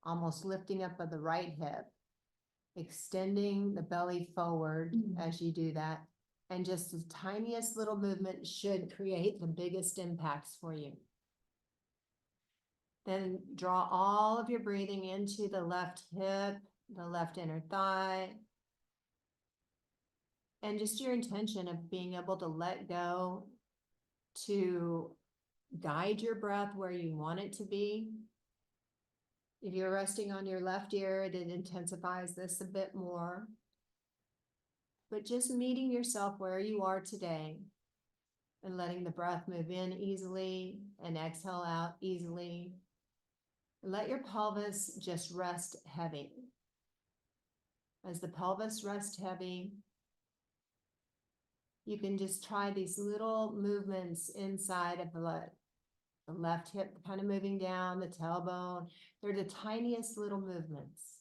almost lifting up of the right hip, extending the belly forward as you do that. And just the tiniest little movement should create the biggest impacts for you. Then draw all of your breathing into the left hip, the left inner thigh. And just your intention of being able to let go to guide your breath where you want it to be. If you're resting on your left ear, it intensifies this a bit more. But just meeting yourself where you are today and letting the breath move in easily and exhale out easily. Let your pelvis just rest heavy. As the pelvis rests heavy, you can just try these little movements inside of the left hip kind of moving down, the tailbone. They're the tiniest little movements.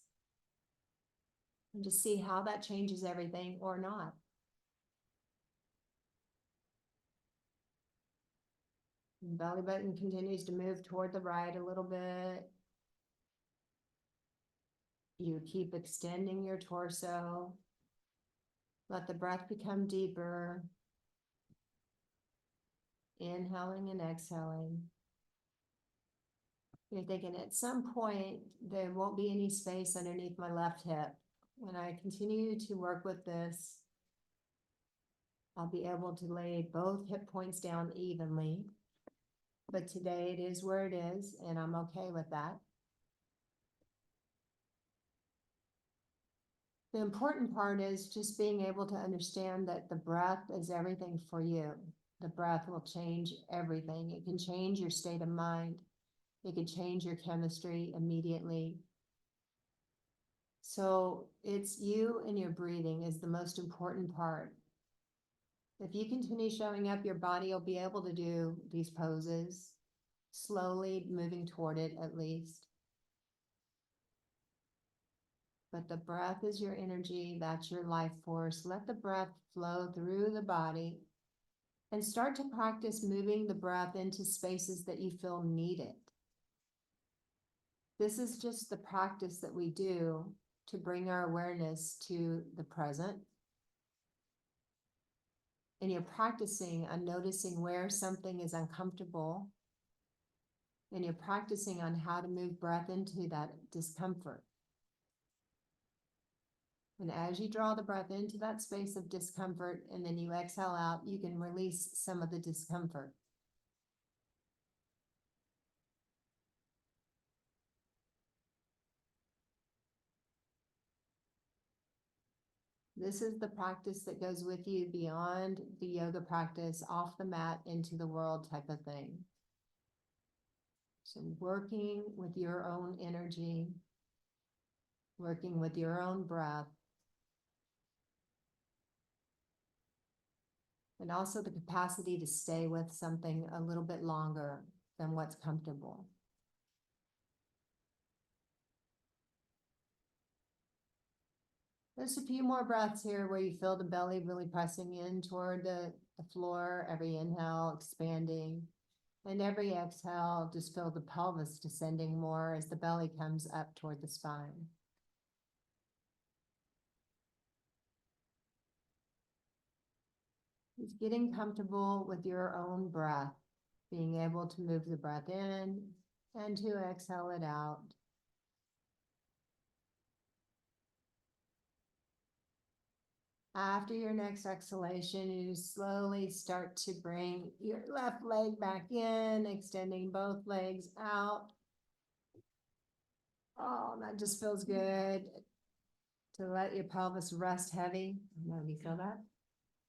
And just see how that changes everything or not. Belly button continues to move toward the right a little bit. You keep extending your torso. Let the breath become deeper. Inhaling and exhaling. You're thinking at some point, there won't be any space underneath my left hip. When I continue to work with this, I'll be able to lay both hip points down evenly. But today it is where it is, and I'm okay with that. The important part is just being able to understand that the breath is everything for you. The breath will change everything. It can change your state of mind. It can change your chemistry immediately. So it's you and your breathing is the most important part. If you continue showing up, your body will be able to do these poses, slowly moving toward it at least. But the breath is your energy, that's your life force. Let the breath flow through the body and start to practice moving the breath into spaces that you feel need it. This is just the practice that we do to bring our awareness to the present. And you're practicing on noticing where something is uncomfortable. And you're practicing on how to move breath into that discomfort. And as you draw the breath into that space of discomfort and then you exhale out, you can release some of the discomfort. This is the practice that goes with you beyond the yoga practice, off the mat, into the world type of thing. So working with your own energy, working with your own breath, and also the capacity to stay with something a little bit longer than what's comfortable. There's a few more breaths here where you feel the belly really pressing in toward the floor, every inhale expanding, and every exhale just feel the pelvis descending more as the belly comes up toward the spine. It's getting comfortable with your own breath, being able to move the breath in and to exhale it out. After your next exhalation, you slowly start to bring your left leg back in, extending both legs out. Oh, that just feels good to let your pelvis rest heavy. I know, you feel that?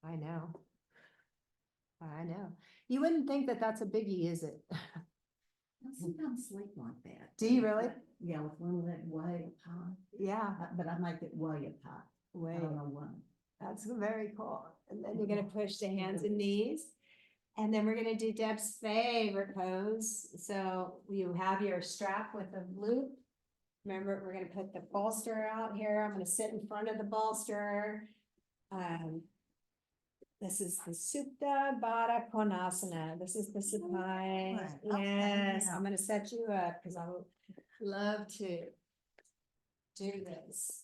I know. I know. You wouldn't think that that's a biggie, is it?
I sometimes sleep like that.
Do you really?
Yeah, with one leg way up high,
Yeah,
but I make it way up high. I
way.
don't know why.
That's very cool. And then you're gonna push the hands and knees. And then we're gonna do Deb's favorite pose. So you have your strap with a loop. Remember, we're gonna put the bolster out here. I'm gonna sit in front of the bolster. This is the Supta Baddha Konasana. This is the supine.
Right. Okay,
Yes,
yeah.
I'm gonna set you up because I would love to do this.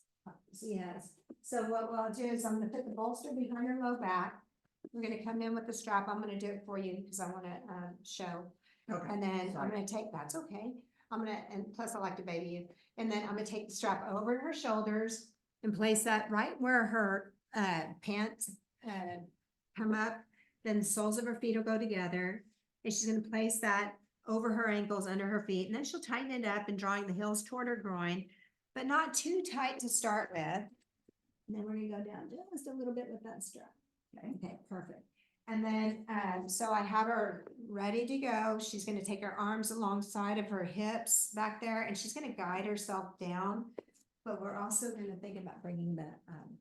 Yes, so what I'll do is I'm gonna put the bolster behind your low back. We're gonna come in with the strap. I'm gonna do it for you because I wanna show.
Okay.
And then I'm
sorry.
gonna take, that's okay. I'm gonna, and plus I like to baby you. And then I'm gonna take the strap over her shoulders and place that right where her pants come up. Then the soles of her feet will go together. And she's gonna place that over her ankles, under her feet. And then she'll tighten it up and drawing the heels toward her groin, but not too tight to start with. And then we're gonna go down just a little bit with that strap. Okay, perfect. And then, so I have her ready to go. She's gonna take her arms alongside of her hips back there, and she's gonna guide herself down. But we're also gonna think about bringing the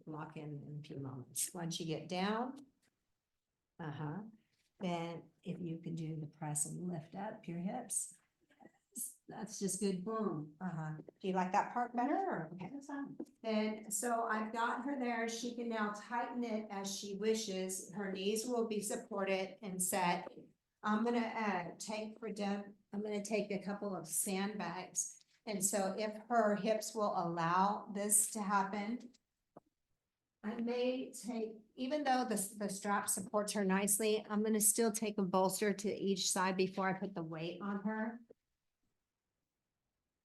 block in a few moments. Once you get down, then if you can do the press and lift up your hips, that's just good. Boom. Do you like that part better? Okay.
That's fine.
Then, so I've got her there. She can now tighten it as she wishes. Her knees will be supported and set.
I'm gonna take for Deb, I'm gonna take a couple of sandbags. And so if her hips will allow this to happen, I may take, even though the strap supports her nicely, I'm gonna still take a bolster to each side before I put the weight on her.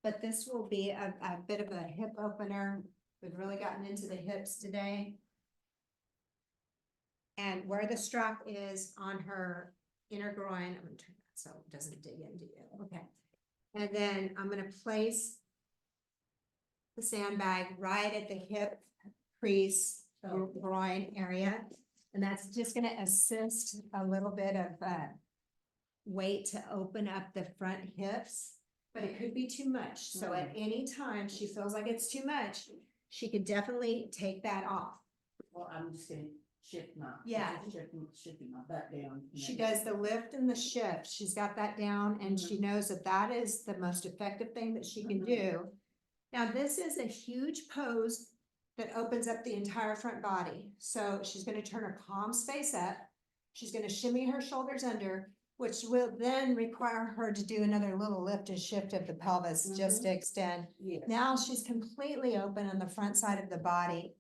But this will be a bit of a hip opener. We've really gotten into the hips today. And where the strap is on her inner groin, I'm gonna turn that so it doesn't dig into you, okay. And then I'm gonna place the sandbag right at the hip crease, groin area. And that's just gonna assist a little bit of weight to open up the front hips, but it could be too much. So at any time she feels like it's too much, she could definitely take that off.
Well, I'm just gonna shift my.
Yeah.
Shifting my butt down.
She does the lift and the shift. She's got that down and she knows that that is the most effective thing that she can do. Now, this is a huge pose that opens up the entire front body. So she's gonna turn her palm space up. She's gonna shimmy her shoulders under, which will then require her to do another little lift and shift of the pelvis just to extend.
Yes.
Now she's completely open on the front side of the body.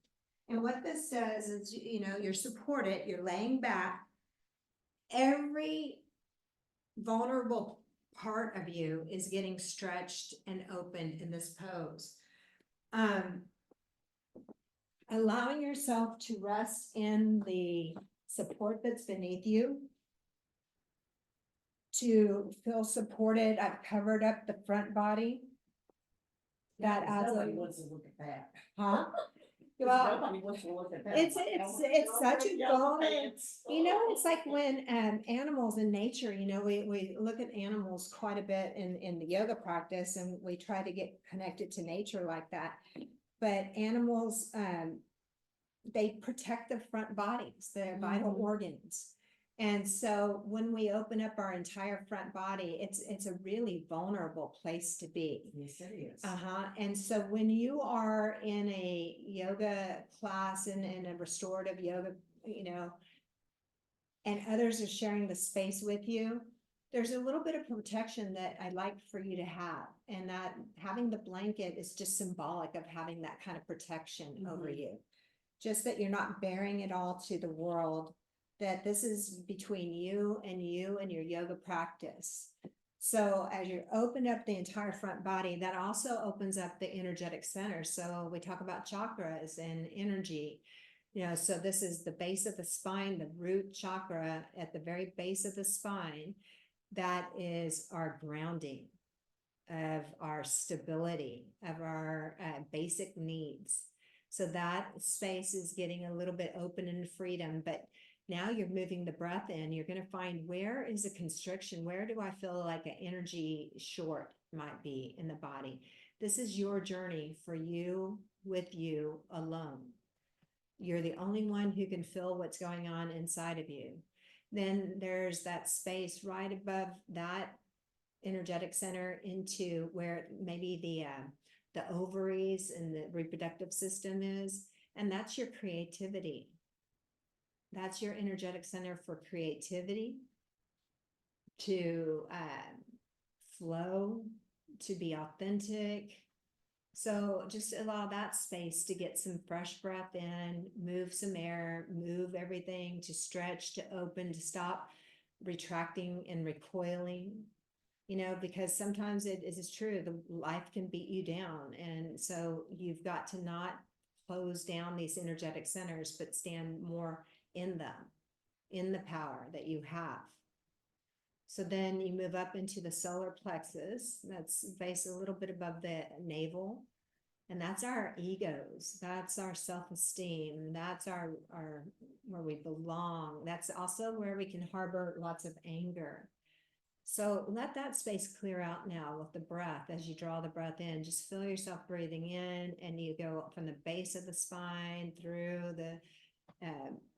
And what this does is, you know, you're supported, you're laying back. Every vulnerable part of you is getting stretched and opened in this pose. Allowing yourself to rest in the support that's beneath you. To feel supported, I've covered up the front body. That adds
Nobody
a,
wants to look at that.
huh? Well,
Nobody wants to look at that.
it's such a
Yellow
vulnerable,
pants.
you know, it's like when animals in nature, you know, we look at animals quite a bit in the yoga practice and we try to get connected to nature like that. But animals, they protect their front bodies, their vital organs. And so when we open up our entire front body, it's a really vulnerable place to be.
Yes, it is.
And so when you are in a yoga class and in a restorative yoga, you know, and others are sharing the space with you, there's a little bit of protection that I'd like for you to have. And that having the blanket is just symbolic of having that kind of protection over you. Just that you're not bearing it all to the world, that this is between you and your yoga practice. So as you open up the entire front body, that also opens up the energetic center. So we talk about chakras and energy, you know, so this is the base of the spine, the root chakra at the very base of the spine. That is our grounding of our stability, of our basic needs. So that space is getting a little bit open and freedom, but now you're moving the breath in. You're going to find where is a constriction? Where do I feel like an energy short might be in the body? This is your journey for you with you alone. You're the only one who can feel what's going on inside of you. Then there's that space right above that energetic center into where maybe the ovaries and the reproductive system is, and that's your creativity. That's your energetic center for creativity, to flow, to be authentic. So just allow that space to get some fresh breath in, move some air, move everything, to stretch, to open, to stop retracting and recoiling. You know, because sometimes it is true, the life can beat you down. And so you've got to not close down these energetic centers, but stand more in them, in the power that you have. So then you move up into the solar plexus, that's based a little bit above the navel. And that's our egos, that's our self-esteem, that's our where we belong. That's also where we can harbor lots of anger. So let that space clear out now with the breath. As you draw the breath in, just feel yourself breathing in, and you go from the base of the spine through the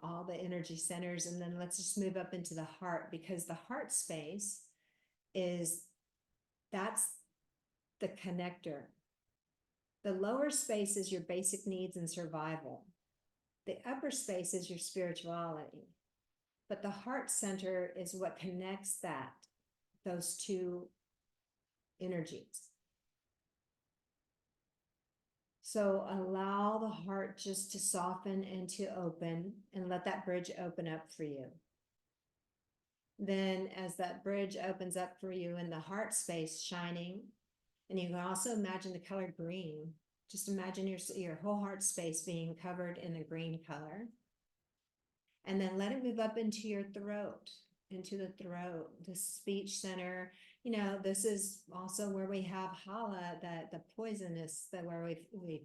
all the energy centers. And then let's just move up into the heart, because the heart space that's the connector. The lower space is your basic needs and survival. The upper space is your spirituality. but the heart center is what connects those two energies. So allow the heart just to soften and to open, and let that bridge open up for you. Then as that bridge opens up for you in the heart space shining, and you can also imagine the color green. Just imagine your whole heart space being covered in a green color. And then let it move up into your throat, the speech center. You know, this is also where we have hala, the poisonous, where we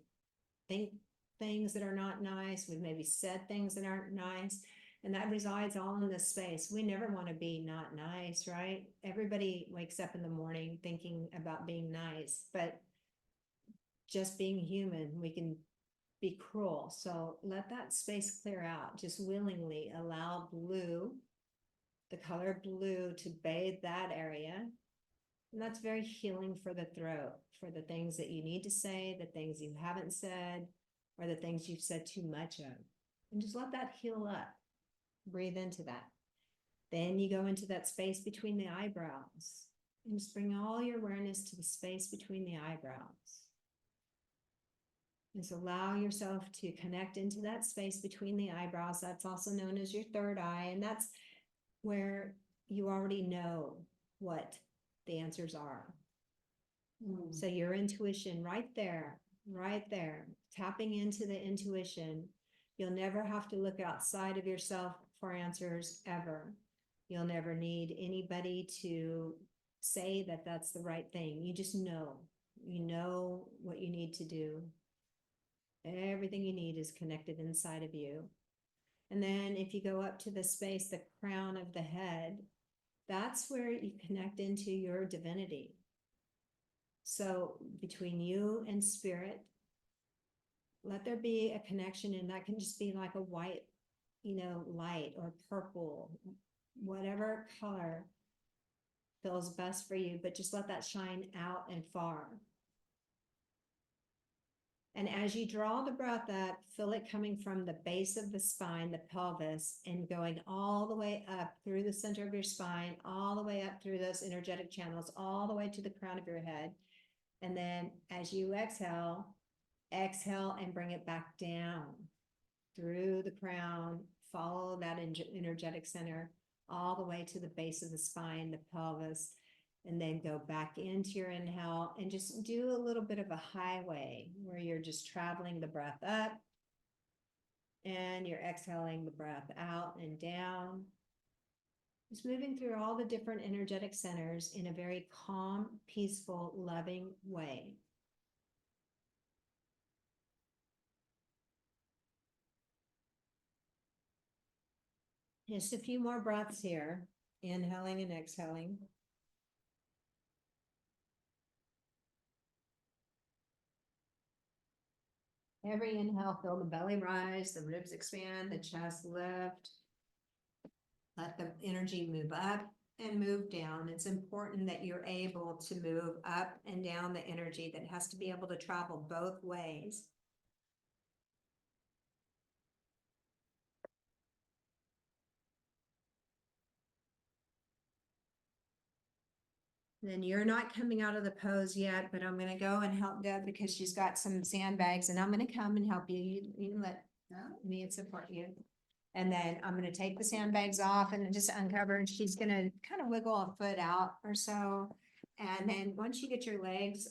think things that are not nice. We've maybe said things that aren't nice. And that resides all in this space. We never want to be not nice, right? Everybody wakes up in the morning thinking about being nice, but just being human, we can be cruel. So let that space clear out. Just willingly allow blue, the color blue, to bathe that area. And that's very healing for the throat, for the things that you need to say, the things you haven't said, or the things you've said too much of. And just let that heal up. Breathe into that. Then you go into that space between the eyebrows, and just bring all your awareness to the space between the eyebrows. Just allow yourself to connect into that space between the eyebrows. That's also known as your third eye. And that's where you already know what the answers are. So your intuition right there, tapping into the intuition. You'll never have to look outside of yourself for answers ever. You'll never need anybody to say that that's the right thing. You just know. You know what you need to do. Everything you need is connected inside of you. And then if you go up to the space, the crown of the head, that's where you connect into your divinity. So between you and spirit, let there be a connection, and that can just be like a white, light, or purple, whatever color feels best for you, but just let that shine out and far. And as you draw the breath up, feel it coming from the base of the spine, the pelvis, and going all the way up through the center of your spine, all the way up through those energetic channels, all the way to the crown of your head. And then as you exhale and bring it back down through the crown, follow that energetic center all the way to the base of the spine, the pelvis, and then go back into your inhale and just do a little bit of a highway where you're just traveling the breath up and you're exhaling the breath out and down. Just moving through all the different energetic centers in a very calm, peaceful, loving way. Just a few more breaths here, inhaling and exhaling. Every inhale, feel the belly rise, the ribs expand, the chest lift. Let the energy move up and move down. It's important that you're able to move up and down the energy. That has to be able to travel both ways. Then you're not coming out of the pose yet, but I'm going to go and help Deb because she's got some sandbags, and I'm going to come and help you. You can let me support you. And then I'm going to take the sandbags off and just uncover, and she's going to kind of wiggle a foot out or so. And then once you get your legs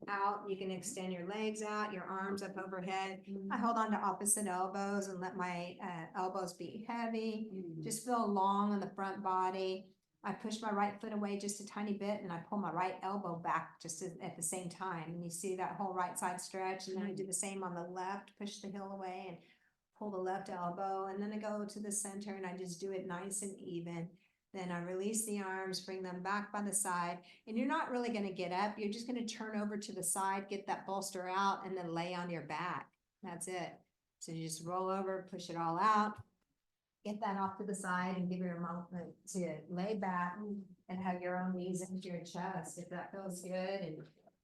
out, you can extend your legs out, your arms up overhead. I hold on to opposite elbows and let my elbows be heavy. Just feel long on the front body. I push my right foot away just a tiny bit, and I pull my right elbow back just at the same time. And you see that whole right side stretch. And then I do the same on the left, push the heel away and pull the left elbow. And then I go to the center and I just do it nice and even. Then I release the arms, bring them back by the side. And you're not really going to get up. You're just going to turn over to the side, get that bolster out, and then lay on your back. That's it. So you just roll over, push it all out. Get that off to the side and give your a moment to lay back and have your own knees into your chest if that feels good. And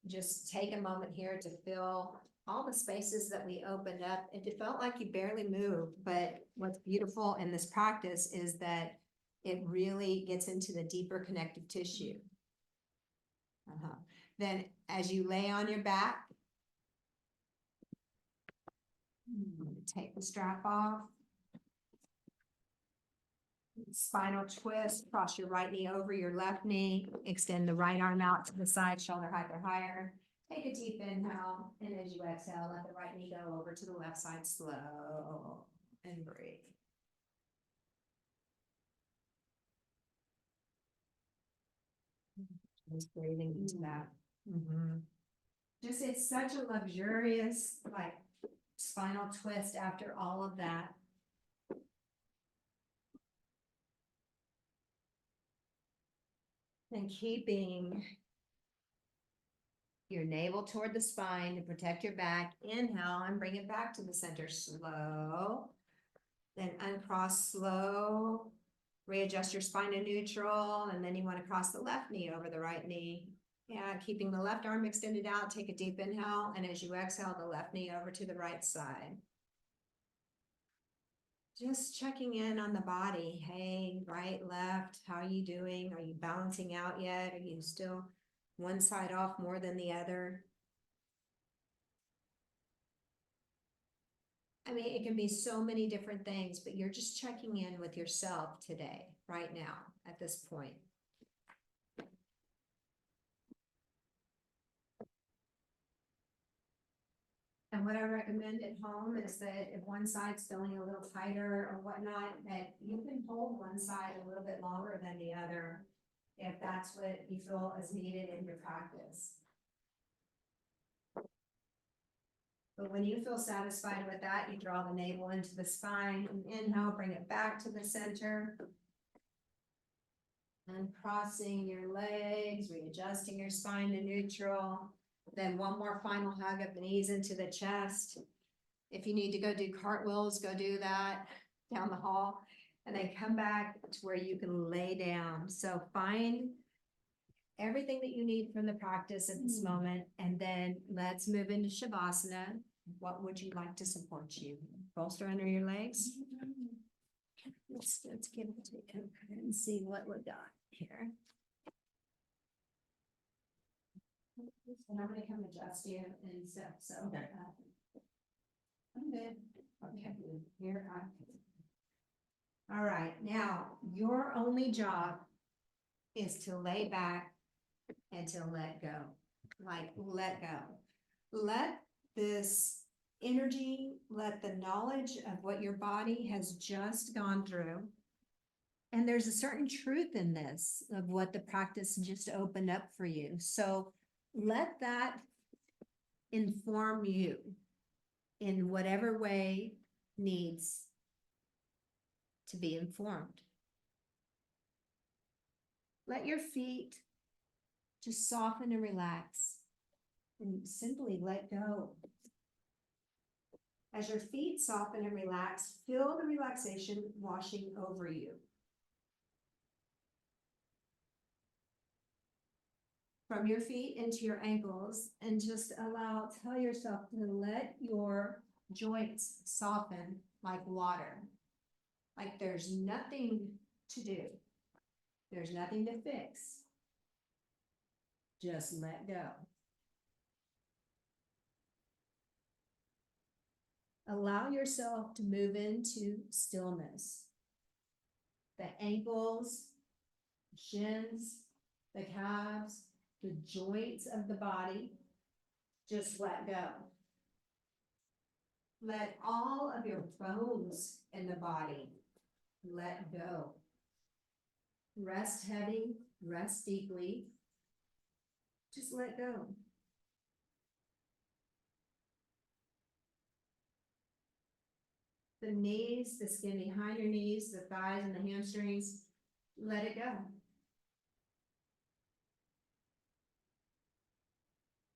just take a moment here to feel
all the spaces that we opened up, it felt like you barely moved, but what's beautiful in this practice is that it really gets into the deeper connective tissue. Then as you lay on your back, take the strap off. Spinal twist, cross your right knee over your left knee, extend the right arm out to the side, shoulder height or higher. Take a deep inhale, and as you exhale, let the right knee go over to the left side, slow, and breathe. Just breathing into that. Just, it's such a luxurious, like, spinal twist after all of that. And keeping your navel toward the spine to protect your back. Inhale and bring it back to the center, slow. Then uncross slow. Readjust your spine to neutral, and then you want to cross the left knee over the right knee. Yeah, keeping the left arm extended out, take a deep inhale, and as you exhale, the left knee over to the right side. Just checking in on the body. Hey, right, left, how are you doing? Are you balancing out yet? Are you still one side off more than the other? I mean, it can be so many different things, but you're just checking in with yourself today, right now, at this point. And what I recommend at home is that if one side's feeling a little tighter or whatnot, that you can hold one side a little bit longer than the other, if that's what you feel is needed in your practice. But when you feel satisfied with that, you draw the navel into the spine, and inhale, bring it back to the center. And crossing your legs, readjusting your spine to neutral. Then one more final hug of the knees into the chest. If you need to go do cartwheels, go do that down the hall. And then come back to where you can lay down. So find everything that you need from the practice at this moment. And then let's move into Shavasana. What would you like to support you? Bolster under your legs. Let's give it and see what we got here. And I'm gonna come adjust you and so,
Okay.
I'm good. Okay, here all right, now your only job is to lay back and to let go. Like, let go. Let this energy, let the knowledge of what your body has just gone through. And there's a certain truth in this of what the practice just opened up for you. So let that inform you in whatever way needs to be informed. Let your feet just soften and relax and simply let go. As your feet soften and relax, feel the relaxation washing over you. From your feet into your ankles, and just tell yourself to let your joints soften like water. Like there's nothing to do. There's nothing to fix. Just let go. Allow yourself to move into stillness. The ankles, shins, the calves, the joints of the body, just let go. Let all of your bones in the body let go. Rest heavy, rest deeply. Just let go. The knees, the skin behind your knees, the thighs and the hamstrings, let it go.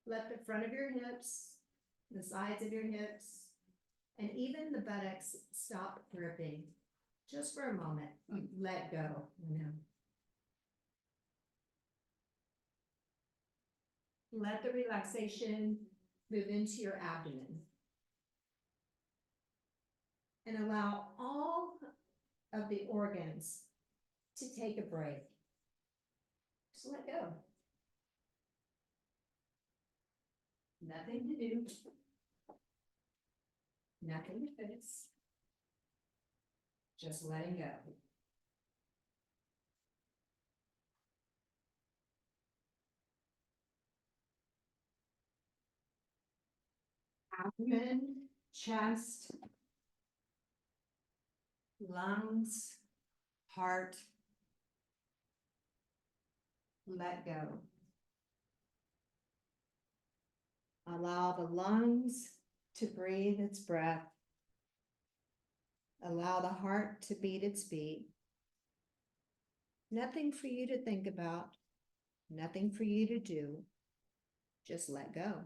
Let the front of your hips, the sides of your hips, and even the buttocks stop gripping. Just for a moment, let go. Let the relaxation
move into your abdomen. And allow all of the organs to take a break. Just let go. Nothing to do. Nothing to fix. Just letting go. Abdomen, chest, lungs, heart. Let go. Allow the lungs to breathe its breath. Allow the heart to beat its beat. Nothing for you to think about. Nothing for you to do. Just let go.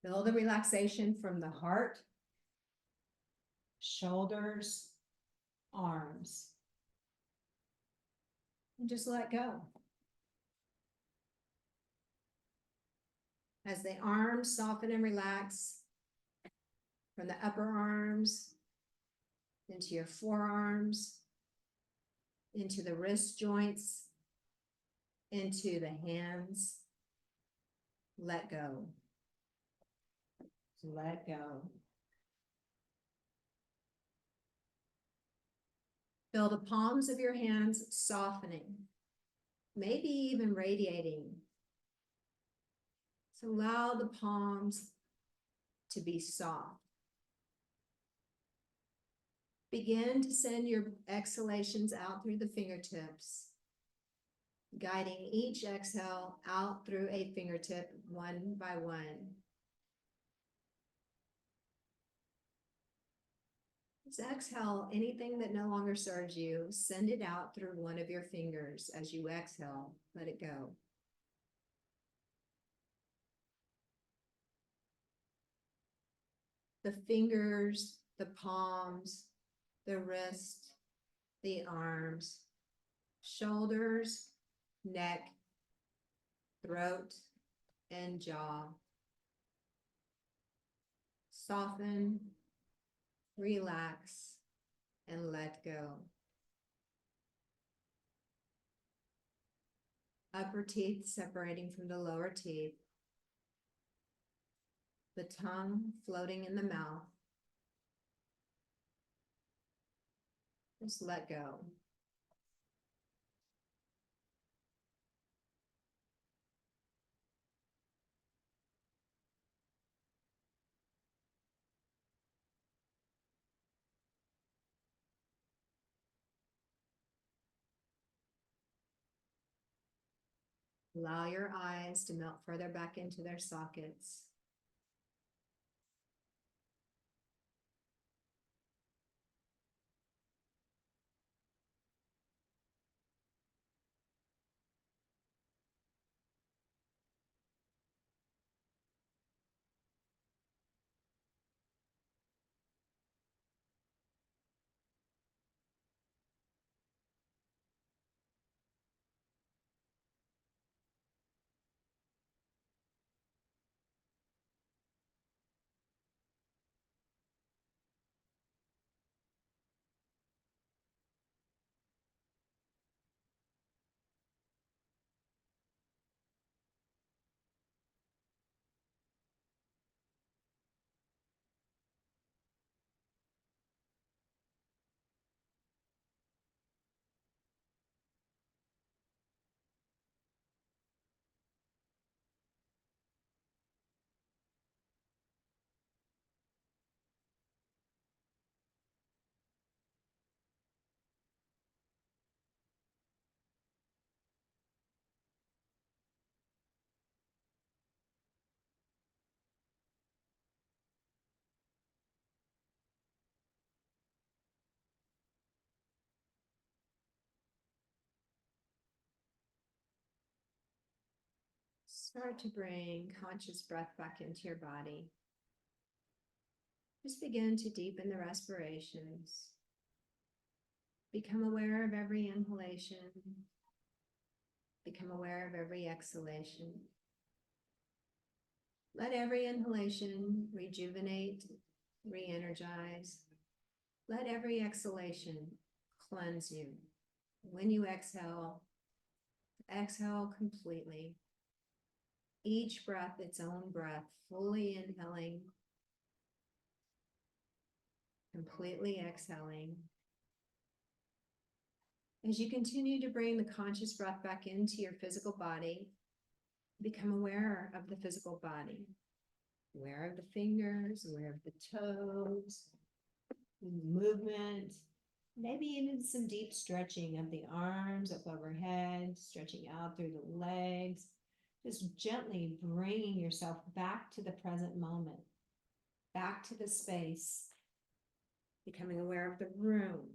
Feel the relaxation from the heart, shoulders, arms. And just let go. As the arms soften and relax from the upper arms into your forearms, into the wrist joints, into the hands, let go. Let go. Feel the palms of your hands softening, maybe even radiating. So allow the palms to be soft. Begin to send your exhalations out through the fingertips, guiding each exhale out through a fingertip one by one. Just exhale anything that no longer serves you, send it out through one of your fingers as you exhale, let it go. The fingers, the palms, the wrist, the arms, shoulders, neck, throat, and jaw. Soften, relax, and let go. Upper teeth separating from the lower teeth. The tongue floating in the mouth. Just let go. Allow your eyes to melt further back into their sockets.
Start to bring conscious breath back into your body. Just begin to deepen the respirations. Become aware of every inhalation. Become aware of every exhalation. Let every inhalation rejuvenate, re-energize. Let every exhalation cleanse you. When you exhale, exhale completely. Each breath its own breath, fully inhaling, completely exhaling. As you continue to bring the conscious breath back into your physical body, become aware of the physical body. Aware of the fingers, aware of the toes, movement, maybe even some deep stretching of the arms up overhead, stretching out through the legs. Just gently bringing yourself back to the present moment, back to the space, becoming aware of the room.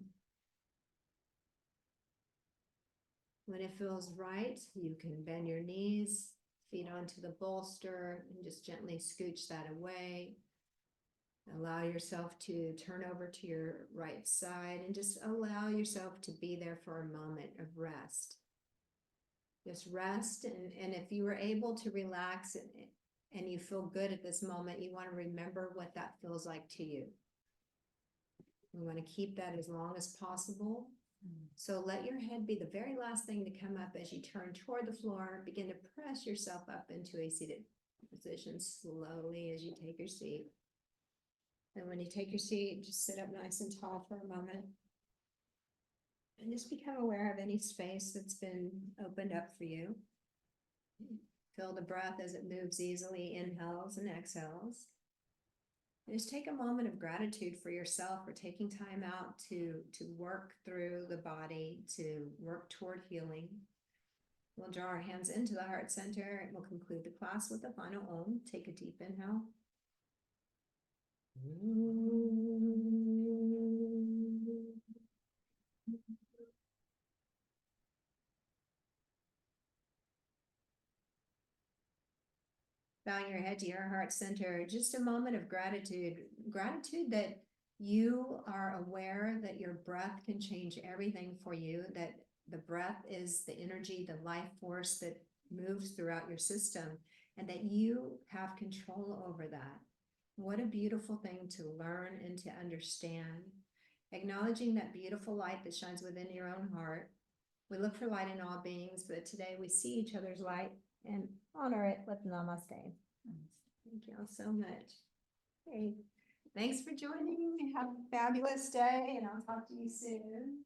When it feels right, you can bend your knees, feet onto the bolster, and just gently scooch that away. Allow yourself to turn over to your right side and just allow yourself to be there for a moment of rest. Just rest, and if you were able to relax and you feel good at this moment, you want to remember what that feels like to you. We want to keep that as long as possible. So let your head be the very last thing to come up as you turn toward the floor. Begin to press yourself up into a seated position slowly as you take your seat. And when you take your seat, just sit up nice and tall for a moment. And just become aware of any space that's been opened up for you. Feel the breath as it moves easily, inhales and exhales. And just take a moment of gratitude for yourself for taking time out to work through the body, to work toward healing. We'll draw our hands into the heart center and we'll conclude the class with the final Om. Take a deep inhale. Bowing your head to your heart center, just a moment of gratitude. Gratitude that you are aware that your breath can change everything for you, that the breath is the energy, the life force that moves throughout your system, and that you have control over that. What a beautiful thing to learn and to understand. Acknowledging that beautiful light that shines within your own heart. We look for light in all beings, but today we see each other's light and honor it with namaste. Thank you all so much. Okay. Thanks for joining. Have a fabulous day, and I'll talk to you soon.